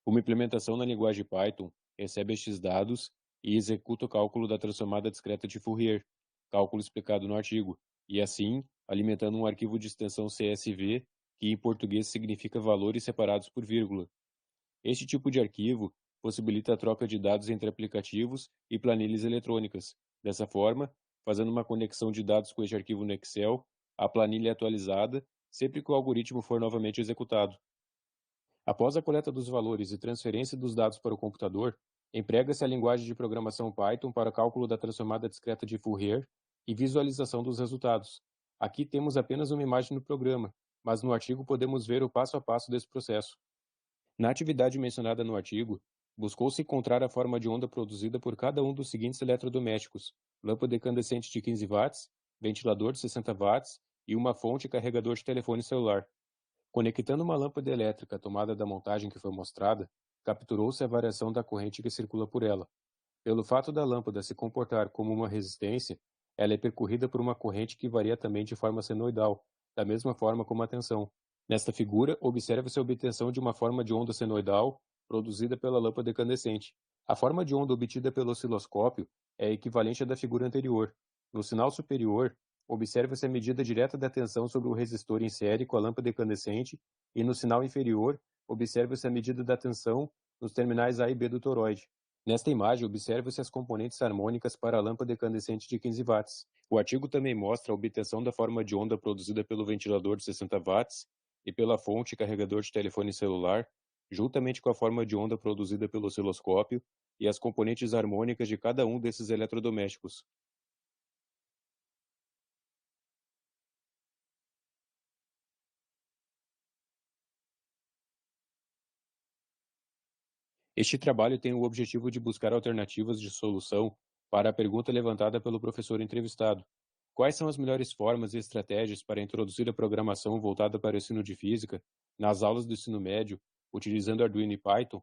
Uma implementação na linguagem Python recebe estes dados e executa o cálculo da transformada discreta de Fourier, cálculo explicado no artigo, e assim, alimentando um arquivo de extensão CSV, que em português significa valores separados por vírgula. Este tipo de arquivo possibilita a troca de dados entre aplicativos e planilhas eletrônicas. Dessa forma, fazendo uma conexão de dados com este arquivo no Excel, a planilha é atualizada sempre que o algoritmo for novamente executado. Após a coleta dos valores e transferência dos dados para o computador, emprega-se a linguagem de programação Python para cálculo da transformada discreta de Fourier e visualização dos resultados. Aqui temos apenas uma imagem no programa, mas no artigo podemos ver o passo a passo desse processo. Na atividade mencionada no artigo, buscou-se encontrar a forma de onda produzida por cada um dos seguintes eletrodomésticos: lâmpada incandescente de 15 watts, ventilador de 60 watts e uma fonte carregador de telefone celular. Conectando uma lâmpada elétrica à tomada da montagem que foi mostrada, capturou-se a variação da corrente que circula por ela. Pelo fato da lâmpada se comportar como uma resistência, ela é percorrida por uma corrente que varia também de forma senoidal, da mesma forma como a tensão. Nesta figura, observa-se a obtenção de uma forma de onda senoidal produzida pela lâmpada incandescente. A forma de onda obtida pelo osciloscópio é equivalente à da figura anterior. No sinal superior, observa-se a medida direta da tensão sobre o resistor em série com a lâmpada incandescente e no sinal inferior, observa-se a medida da tensão nos terminais A e B do toroide. Nesta imagem, observa-se as componentes harmônicas para a lâmpada incandescente de 15 watts. O artigo também mostra a obtenção da forma de onda produzida pelo ventilador de 60 watts e pela fonte carregador de telefone celular, juntamente com a forma de onda produzida pelo osciloscópio e as componentes harmônicas de cada um desses eletrodomésticos. Este trabalho tem o objetivo de buscar alternativas de solução para a pergunta levantada pelo professor entrevistado: quais são as melhores formas e estratégias para introduzir a programação voltada para o ensino de física nas aulas do ensino médio, utilizando Arduino e Python?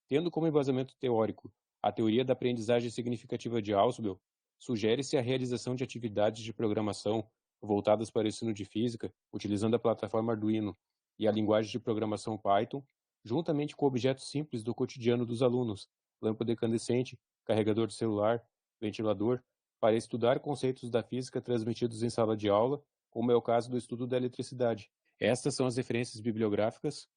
Tendo como embasamento teórico a teoria da aprendizagem significativa de Ausubel, sugere-se a realização de atividades de programação voltadas para o ensino de física, utilizando a plataforma Arduino e a linguagem de programação Python, juntamente com objetos simples do cotidiano dos alunos, lâmpada incandescente, carregador de celular, ventilador, para estudar conceitos da física transmitidos em sala de aula, como é o caso do estudo da eletricidade. Estas são as referências bibliográficas.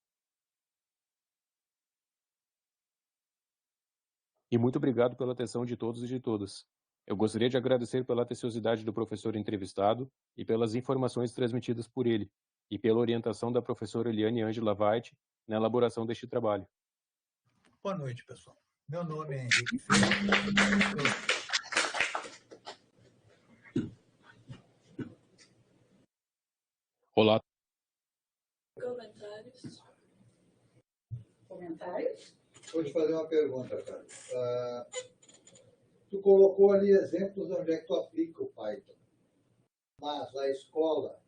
E muito obrigado pela atenção de todos e de todas. Eu gostaria de agradecer pela atenciosidade do professor entrevistado e pelas informações transmitidas por ele, e pela orientação da professora Eliane Ângela White na elaboração deste trabalho. Boa noite, pessoal. Meu nome é Henrique Filho. Olá. Comentários? Comentários? Vou te fazer uma pergunta, cara. Tu colocou ali exemplos de onde é que tu aplica o Python. Mas a escola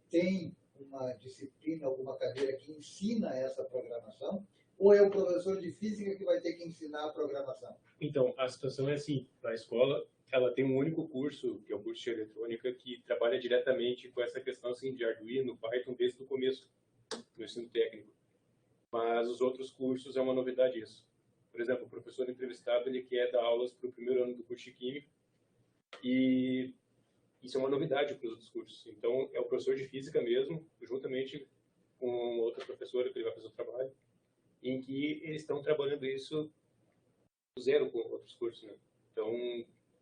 tem uma disciplina, alguma cadeira que ensina essa programação? Ou é o professor de física que vai ter que ensinar a programação? Então, a situação é assim, a escola ela tem um único curso, que é o curso de eletrônica, que trabalha diretamente com essa questão assim, de Arduino, Python, desde o começo do ensino técnico. Mas os outros cursos é uma novidade isso. Por exemplo, o professor entrevistado, ele quer dar aulas para o primeiro ano do curso de Química, e isso é uma novidade para os outros cursos. Então, é o professor de Física mesmo, juntamente com outra professora que ele vai fazer o trabalho, em que eles estão trabalhando isso do zero com outros cursos, né? Então,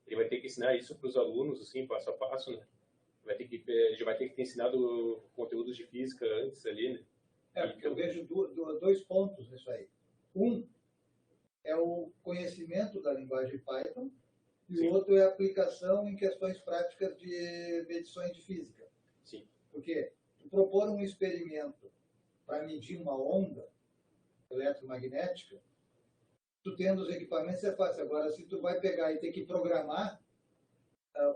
ele vai ter que ensinar isso para os alunos, assim, passo a passo, né? Ele já vai ter que ter ensinado conteúdos de física antes ali, né? Porque eu vejo dois pontos nisso aí. Um é o conhecimento da linguagem Python e o outro é a aplicação em questões práticas de medições de física. Sim. Porque tu propor um experimento para medir uma onda eletromagnética, tu tendo os equipamentos é fácil. Agora, se tu vai pegar e ter que programar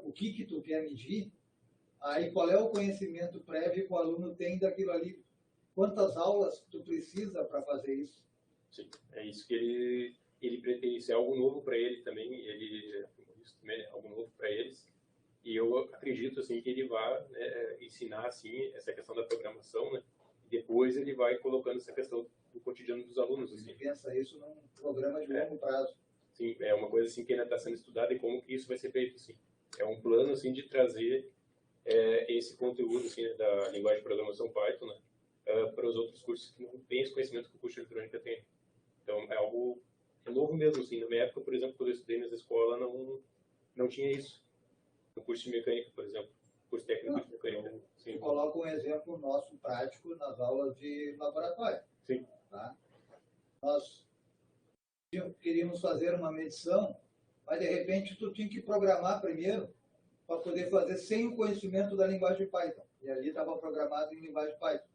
o que tu quer medir, aí qual é o conhecimento prévio que o aluno tem daquilo ali? Quantas aulas tu precisa para fazer isso? Sim, é isso que ele pretende. Isso é algo novo para ele também. Isso também é algo novo para eles. E eu acredito assim que ele vai, né, ensinar assim essa questão da programação, né? E depois ele vai colocando essa questão do cotidiano dos alunos. Assim. Ele pensa isso num programa de longo prazo. Sim, é uma coisa assim que ainda está sendo estudada e como que isso vai ser feito. Assim. É um plano assim de trazer esse conteúdo assim da linguagem de programação Python, né, para os outros cursos que não têm esse conhecimento que o curso de eletrônica tem. Então, é algo novo mesmo, assim. Na minha época, por exemplo, quando eu estudei nessa escola, não tinha isso. No curso de mecânica, por exemplo. Curso técnico de mecânica. Sim. Eu coloco um exemplo nosso prático nas aulas de laboratório. Sim. Tá? Nós queríamos fazer uma medição, mas de repente tu tinha que programar primeiro para poder fazer sem o conhecimento da linguagem Python. E ali estava programado em linguagem Python.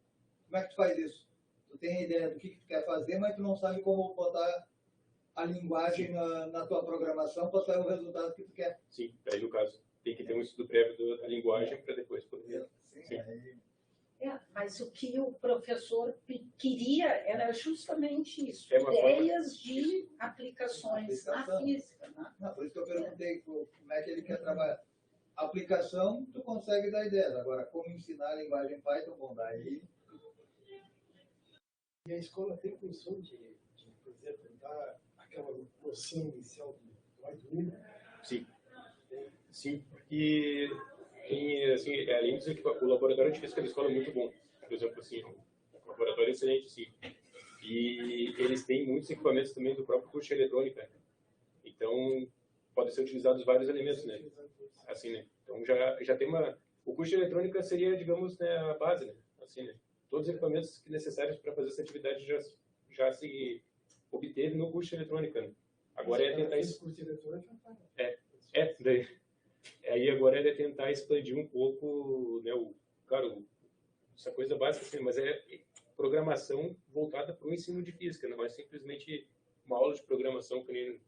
Como é que tu faz isso? Tu tem a ideia do que tu quer fazer, mas tu não sabe como botar a linguagem na tua programação para sair o resultado que tu quer. Sim, aí no caso tem que ter um estudo prévio da linguagem para depois poder... Sim. Mas o que o professor queria era justamente isso, uma ideias de aplicações na física. Né? Não, por isso que eu perguntei como é que ele quer trabalhar. Aplicação, tu consegue dar ideias. Agora, como ensinar a linguagem Python, bom, daí... E a escola tem função de por exemplo, dar aquela noção inicial do Arduino? Sim. Sim, porque tem, assim, além disso, que o laboratório de física da escola é muito bom. Por exemplo, assim, o laboratório é excelente, sim. E eles têm muitos equipamentos também do próprio curso de eletrônica. Então, podem ser utilizados vários elementos, né? Assim, né? Então, já tem uma... O curso de eletrônica seria, digamos, né, a base, né? Assim, né? Todos os equipamentos necessários para fazer essa atividade já se obteve no curso de eletrônica, né? Agora é tentar... daí... Aí agora é tentar expandir um pouco, né, essa coisa básica, assim, mas é programação voltada para o ensino de física, não é simplesmente uma aula de programação que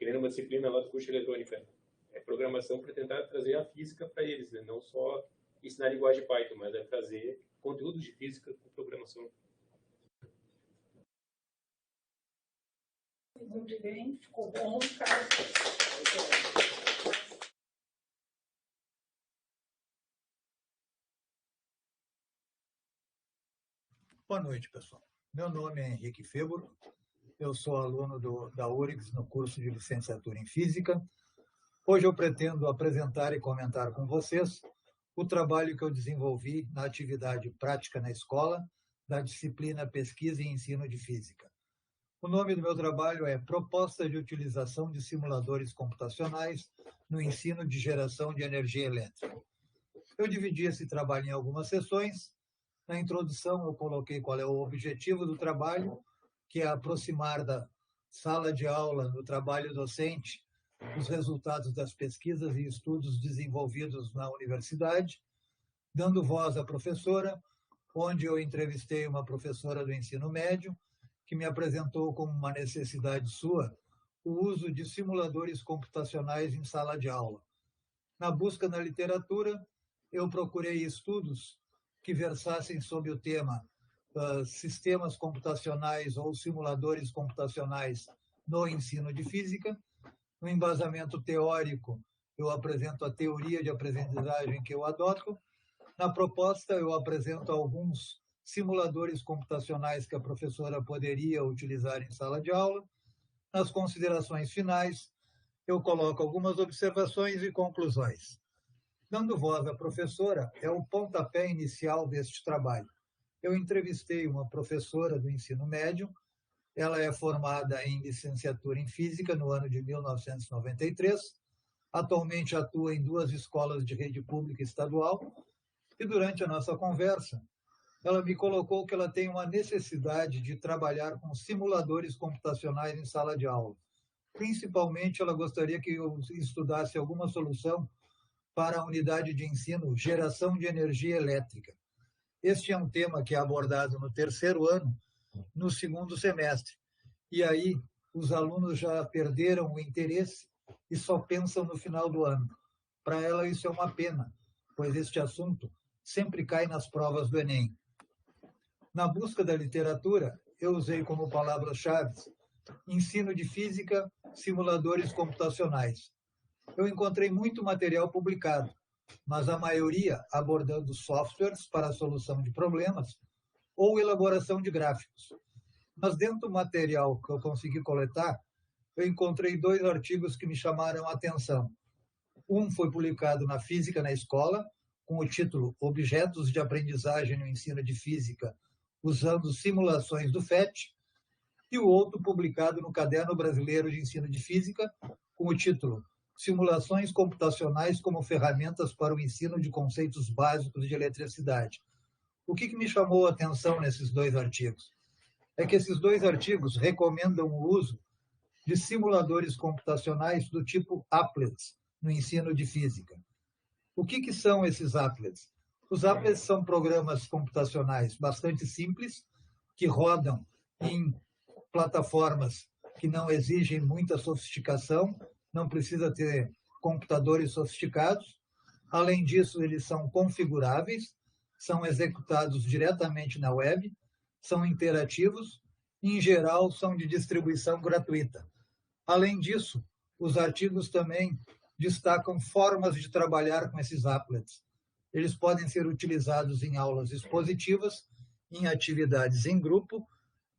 nem uma disciplina lá do curso de eletrônica. É programação para tentar trazer a física para eles, né? Não só ensinar a linguagem Python, mas é trazer conteúdos de física com programação. Muito bem, ficou bom, Carlos. Boa noite, pessoal. Meu nome é Henrique Febro, eu sou aluno da URGS no curso de licenciatura em Física. Hoje eu pretendo apresentar e comentar com vocês o trabalho que eu desenvolvi na atividade prática na escola da disciplina Pesquisa e Ensino de Física. O nome do meu trabalho é Proposta de Utilização de Simuladores Computacionais no Ensino de Geração de Energia Elétrica. Eu dividi esse trabalho em algumas sessões. Na introdução, eu coloquei qual é o objetivo do trabalho, que é aproximar da sala de aula do trabalho docente os resultados das pesquisas e estudos desenvolvidos na universidade, dando voz à professora, onde eu entrevistei uma professora do ensino médio, que me apresentou como uma necessidade sua o uso de simuladores computacionais em sala de aula. Na busca na literatura, eu procurei estudos que versassem sobre o tema sistemas computacionais ou simuladores computacionais no ensino de física. No embasamento teórico, eu apresento a teoria de aprendizagem que eu adoto. Na proposta, eu apresento alguns simuladores computacionais que a professora poderia utilizar em sala de aula. Nas considerações finais, eu coloco algumas observações e conclusões. Dando voz à professora é o pontapé inicial deste trabalho. Eu entrevistei uma professora do ensino médio, ela é formada em licenciatura em Física no ano de 1993, atualmente atua em 2 escolas de rede pública estadual, e durante a nossa conversa, ela me colocou que ela tem uma necessidade de trabalhar com simuladores computacionais em sala de aula. Principalmente, ela gostaria que eu estudasse alguma solução para a unidade de ensino Geração de Energia Elétrica. Este é um tema que é abordado no 3º ano, no 2º semestre. E aí, os alunos já perderam o interesse e só pensam no final do ano. Para ela, isso é uma pena, pois este assunto sempre cai nas provas do Enem. Na busca da literatura, eu usei como palavras-chave ensino de física, simuladores computacionais. Eu encontrei muito material publicado, mas a maioria abordando softwares para a solução de problemas ou elaboração de gráficos. Mas dentro do material que eu consegui coletar, eu encontrei 2 artigos que me chamaram a atenção. Um foi publicado na Física na Escola, com o título Objetos de Aprendizagem no Ensino de Física, usando simulações do FET, e o outro publicado no Caderno Brasileiro de Ensino de Física, com o título Simulações computacionais como ferramentas para o ensino de conceitos básicos de eletricidade. O que me chamou a atenção nesses dois artigos? É que esses dois artigos recomendam o uso de simuladores computacionais do tipo Applets no ensino de física. O que são esses Applets? Os Applets são programas computacionais bastante simples, que rodam em plataformas que não exigem muita sofisticação, não precisa ter computadores sofisticados. Além disso, eles são configuráveis, são executados diretamente na web, são interativos e, em geral, são de distribuição gratuita. Além disso, os artigos também destacam formas de trabalhar com esses applets. Eles podem ser utilizados em aulas expositivas, em atividades em grupo,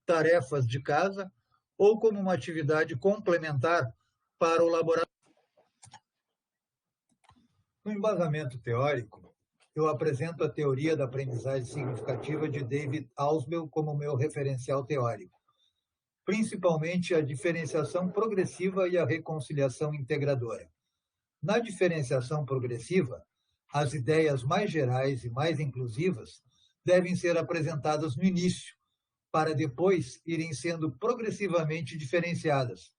tarefas de casa, ou como uma atividade complementar para o laboratório. No embasamento teórico, eu apresento a teoria da aprendizagem significativa de David Ausubel como meu referencial teórico, principalmente a diferenciação progressiva e a reconciliação integradora. Na diferenciação progressiva, as ideias mais gerais e mais inclusivas devem ser apresentadas no início, para depois irem sendo progressivamente diferenciadas.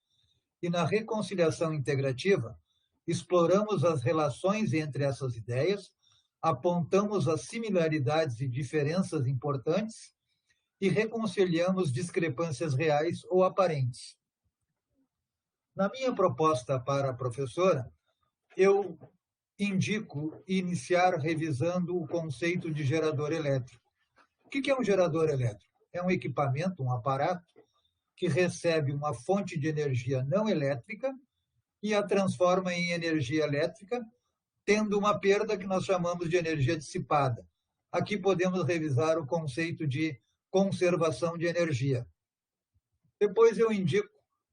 E na reconciliação integrativa, exploramos as relações entre essas ideias, apontamos as similaridades e diferenças importantes e reconciliamos discrepâncias reais ou aparentes. Na minha proposta para a professora, eu indico iniciar revisando o conceito de gerador elétrico. O que é um gerador elétrico? É um equipamento, um aparato, que recebe uma fonte de energia não elétrica e a transforma em energia elétrica, tendo uma perda que nós chamamos de energia dissipada. Aqui podemos revisar o conceito de conservação de energia. Depois eu indico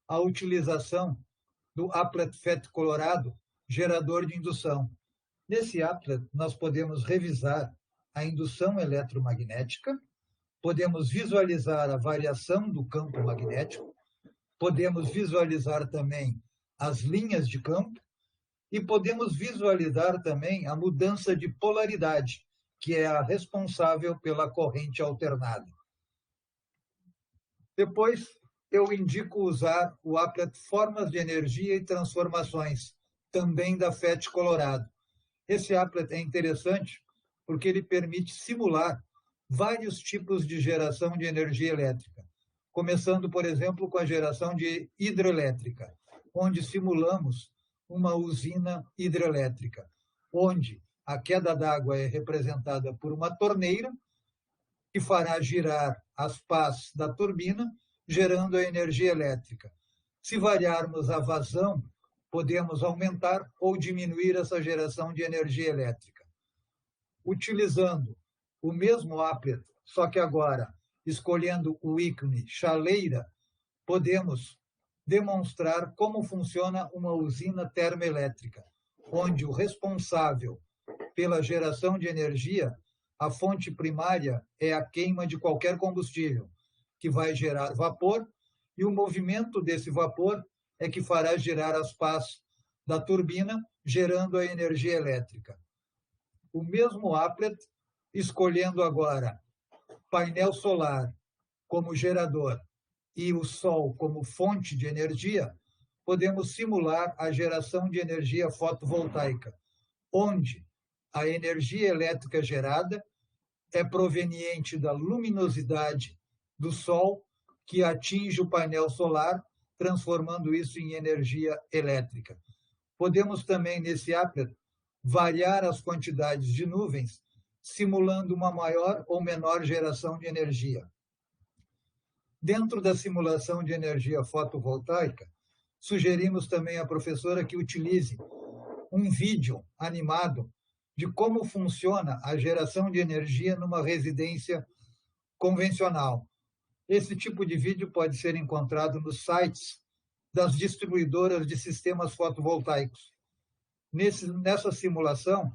a utilização do applet FET colorado, gerador de indução. Nesse applet, nós podemos revisar a indução eletromagnética, podemos visualizar a variação do campo magnético, podemos visualizar também as linhas de campo e podemos visualizar também a mudança de polaridade, que é a responsável pela corrente alternada. Depois, eu indico usar o applet Formas de Energia e Transformações, também da FET colorado. Esse applet é interessante porque ele permite simular vários tipos de geração de energia elétrica, começando, por exemplo, com a geração de hidrelétrica, onde simulamos uma usina hidrelétrica, onde a queda d'água é representada por uma torneira que fará girar as pás da turbina, gerando a energia elétrica. Se variarmos a vazão, podemos aumentar ou diminuir essa geração de energia elétrica. Utilizando o mesmo applet, só que agora escolhendo o ícone chaleira, podemos demonstrar como funciona uma usina termoelétrica, onde o responsável pela geração de energia, a fonte primária é a queima de qualquer combustível, que vai gerar vapor, e o movimento desse vapor é que fará girar as pás da turbina, gerando a energia elétrica. O mesmo applet, escolhendo agora painel solar como gerador e o sol como fonte de energia, podemos simular a geração de energia fotovoltaica, onde a energia elétrica gerada é proveniente da luminosidade do sol que atinge o painel solar, transformando isso em energia elétrica. Podemos também, nesse applet, variar as quantidades de nuvens, simulando uma maior ou menor geração de energia. Dentro da simulação de energia fotovoltaica, sugerimos também à professora que utilize um vídeo animado de como funciona a geração de energia numa residência convencional. Esse tipo de vídeo pode ser encontrado nos sites das distribuidoras de sistemas fotovoltaicos. Nessa simulação,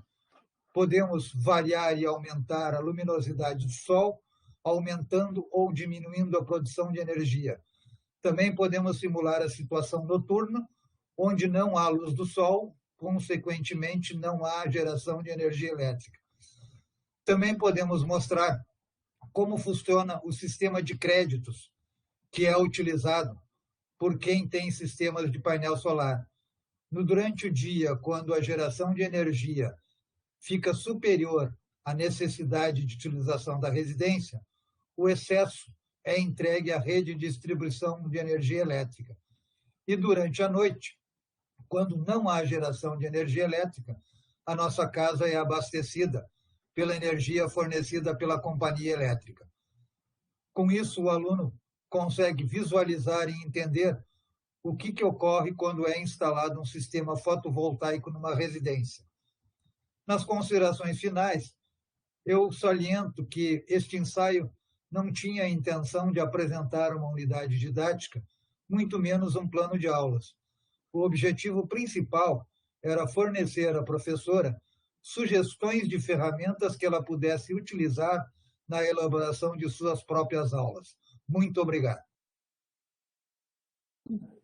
podemos variar e aumentar a luminosidade do sol, aumentando ou diminuindo a produção de energia. Também podemos simular a situação noturna, onde não há luz do sol, consequentemente não há geração de energia elétrica. Também podemos mostrar como funciona o sistema de créditos que é utilizado por quem tem sistemas de painel solar. Durante o dia, quando a geração de energia fica superior à necessidade de utilização da residência, o excesso é entregue à rede de distribuição de energia elétrica. E durante a noite, quando não há geração de energia elétrica, a nossa casa é abastecida pela energia fornecida pela companhia elétrica. Com isso, o aluno consegue visualizar e entender o que ocorre quando é instalado um sistema fotovoltaico numa residência. Nas considerações finais, eu saliento que este ensaio não tinha a intenção de apresentar uma unidade didática, muito menos um plano de aulas. O objetivo principal era fornecer à professora sugestões de ferramentas que ela pudesse utilizar na elaboração de suas próprias aulas. Muito obrigado. Muito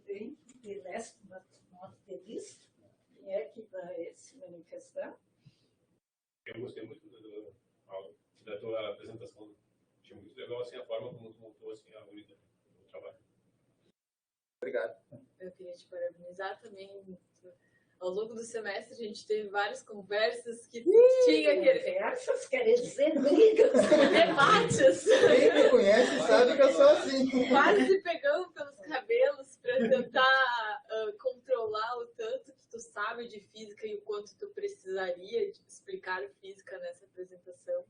bem. The last but not the least, quem é que vai se manifestar? Eu gostei muito da tua apresentação. Achei muito legal assim, a forma como tu montou assim, a unidade do trabalho. Obrigado. Eu queria te parabenizar também. Ao longo do semestre, a gente teve várias conversas que tinha que... Conversas quer dizer brigas. Debates. Quem me conhece sabe que eu sou assim. Quase se pegando pelos cabelos para tentar controlar o tanto que tu sabe de física e o quanto tu precisaria de explicar física nessa apresentação.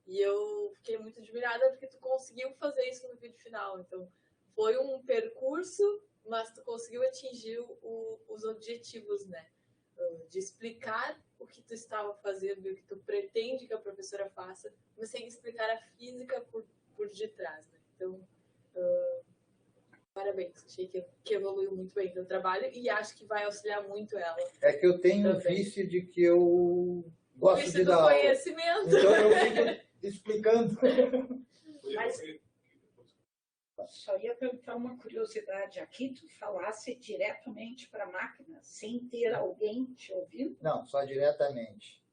E eu fiquei muito admirada porque tu conseguiu fazer isso no vídeo final. Então, foi um percurso, mas tu conseguiu atingir os objetivos, né? De explicar o que tu estava fazendo e o que tu pretende que a professora faça, mas sem explicar a física por detrás, né? Então, parabéns. Achei que evoluiu muito bem teu trabalho e acho que vai auxiliar muito ela. É que eu tenho um vício de que eu gosto de dar aula. Conhecimento. Então eu fico explicando. Mas só ia perguntar uma curiosidade aqui, tu falasse diretamente para a máquina, sem ter alguém te ouvindo? Não, só diretamente.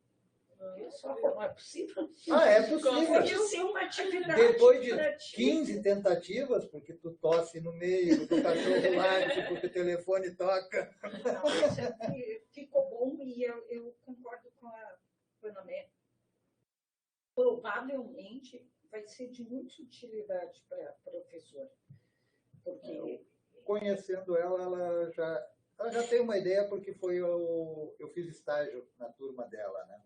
Só não é possível? É possível. Pode ser uma atividade. Depois de 15 tentativas, porque tu tosse no meio, porque o cachorro late, porque o telefone toca. Não, isso ficou bom e eu concordo com a Ana Mé. Provavelmente vai ser de muita utilidade para a professora. Porque... Conhecendo ela já tem uma ideia, porque eu fiz estágio na turma dela, né?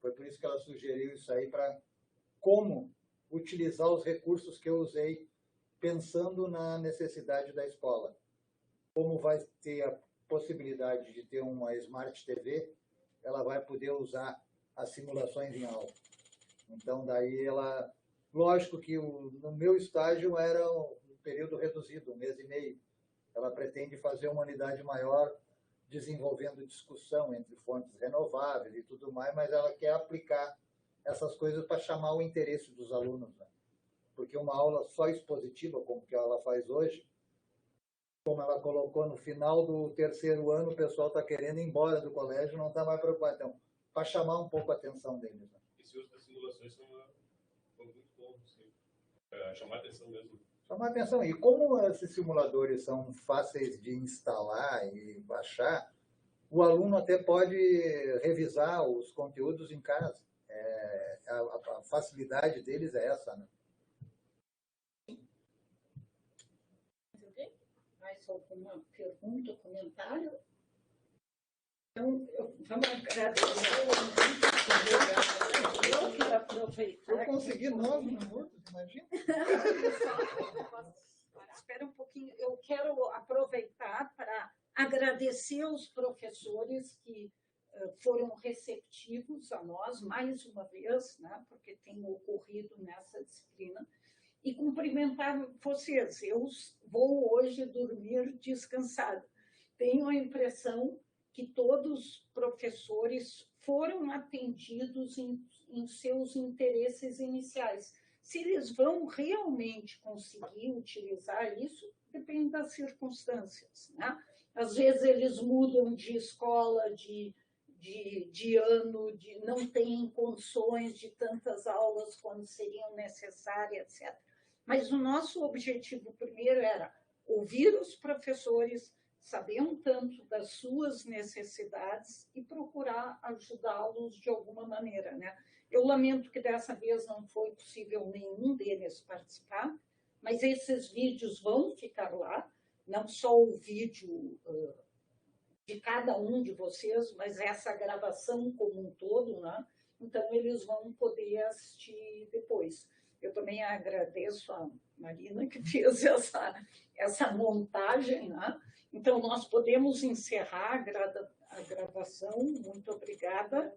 Foi por isso que ela sugeriu isso aí, para como utilizar os recursos que eu usei, pensando na necessidade da escola. Como vai ter a possibilidade de ter uma Smart TV, ela vai poder usar as simulações em aula. Então, daí ela... Lógico que no meu estágio era um período reduzido, 1 mês e meio. Ela pretende fazer uma unidade maior, desenvolvendo discussão entre fontes renováveis e tudo mais, mas ela quer aplicar essas coisas para chamar o interesse dos alunos, né? Porque uma aula só expositiva, como que ela faz hoje, como ela colocou no final do 3º ano, o pessoal está querendo ir embora do colégio, não está mais preocupado. Então, para chamar um pouco a atenção deles, né? Esse uso das simulações são muito bom, assim, chamar a atenção mesmo. Chamar a atenção. E como esses simuladores são fáceis de instalar e baixar, o aluno até pode revisar os conteúdos em casa. A facilidade deles é essa, né? Mais alguma pergunta, comentário? Então, vamos agradecer. Eu quero aproveitar. Eu consegui 9 minutos, imagina. Espera um pouquinho. Eu quero aproveitar para agradecer aos professores que foram receptivos a nós, mais uma vez, né, porque tem ocorrido nessa disciplina, e cumprimentar vocês. Eu vou hoje dormir descansada. Tenho a impressão que todos os professores foram atendidos em seus interesses iniciais. Se eles vão realmente conseguir utilizar isso, depende das circunstâncias, né? Às vezes eles mudam de escola, de ano, não têm condições de tantas aulas quando seriam necessárias, etc. Mas o nosso objetivo primeiro era ouvir os professores, saber um tanto das suas necessidades e procurar ajudá-los de alguma maneira, né? Eu lamento que dessa vez não foi possível nenhum deles participar, mas esses vídeos vão ficar lá, não só o vídeo de cada um de vocês, mas essa gravação como um todo, né? Então eles vão poder assistir depois. Eu também agradeço a Marina que fez essa montagem, né? Então nós podemos encerrar a gravação. Muito obrigada.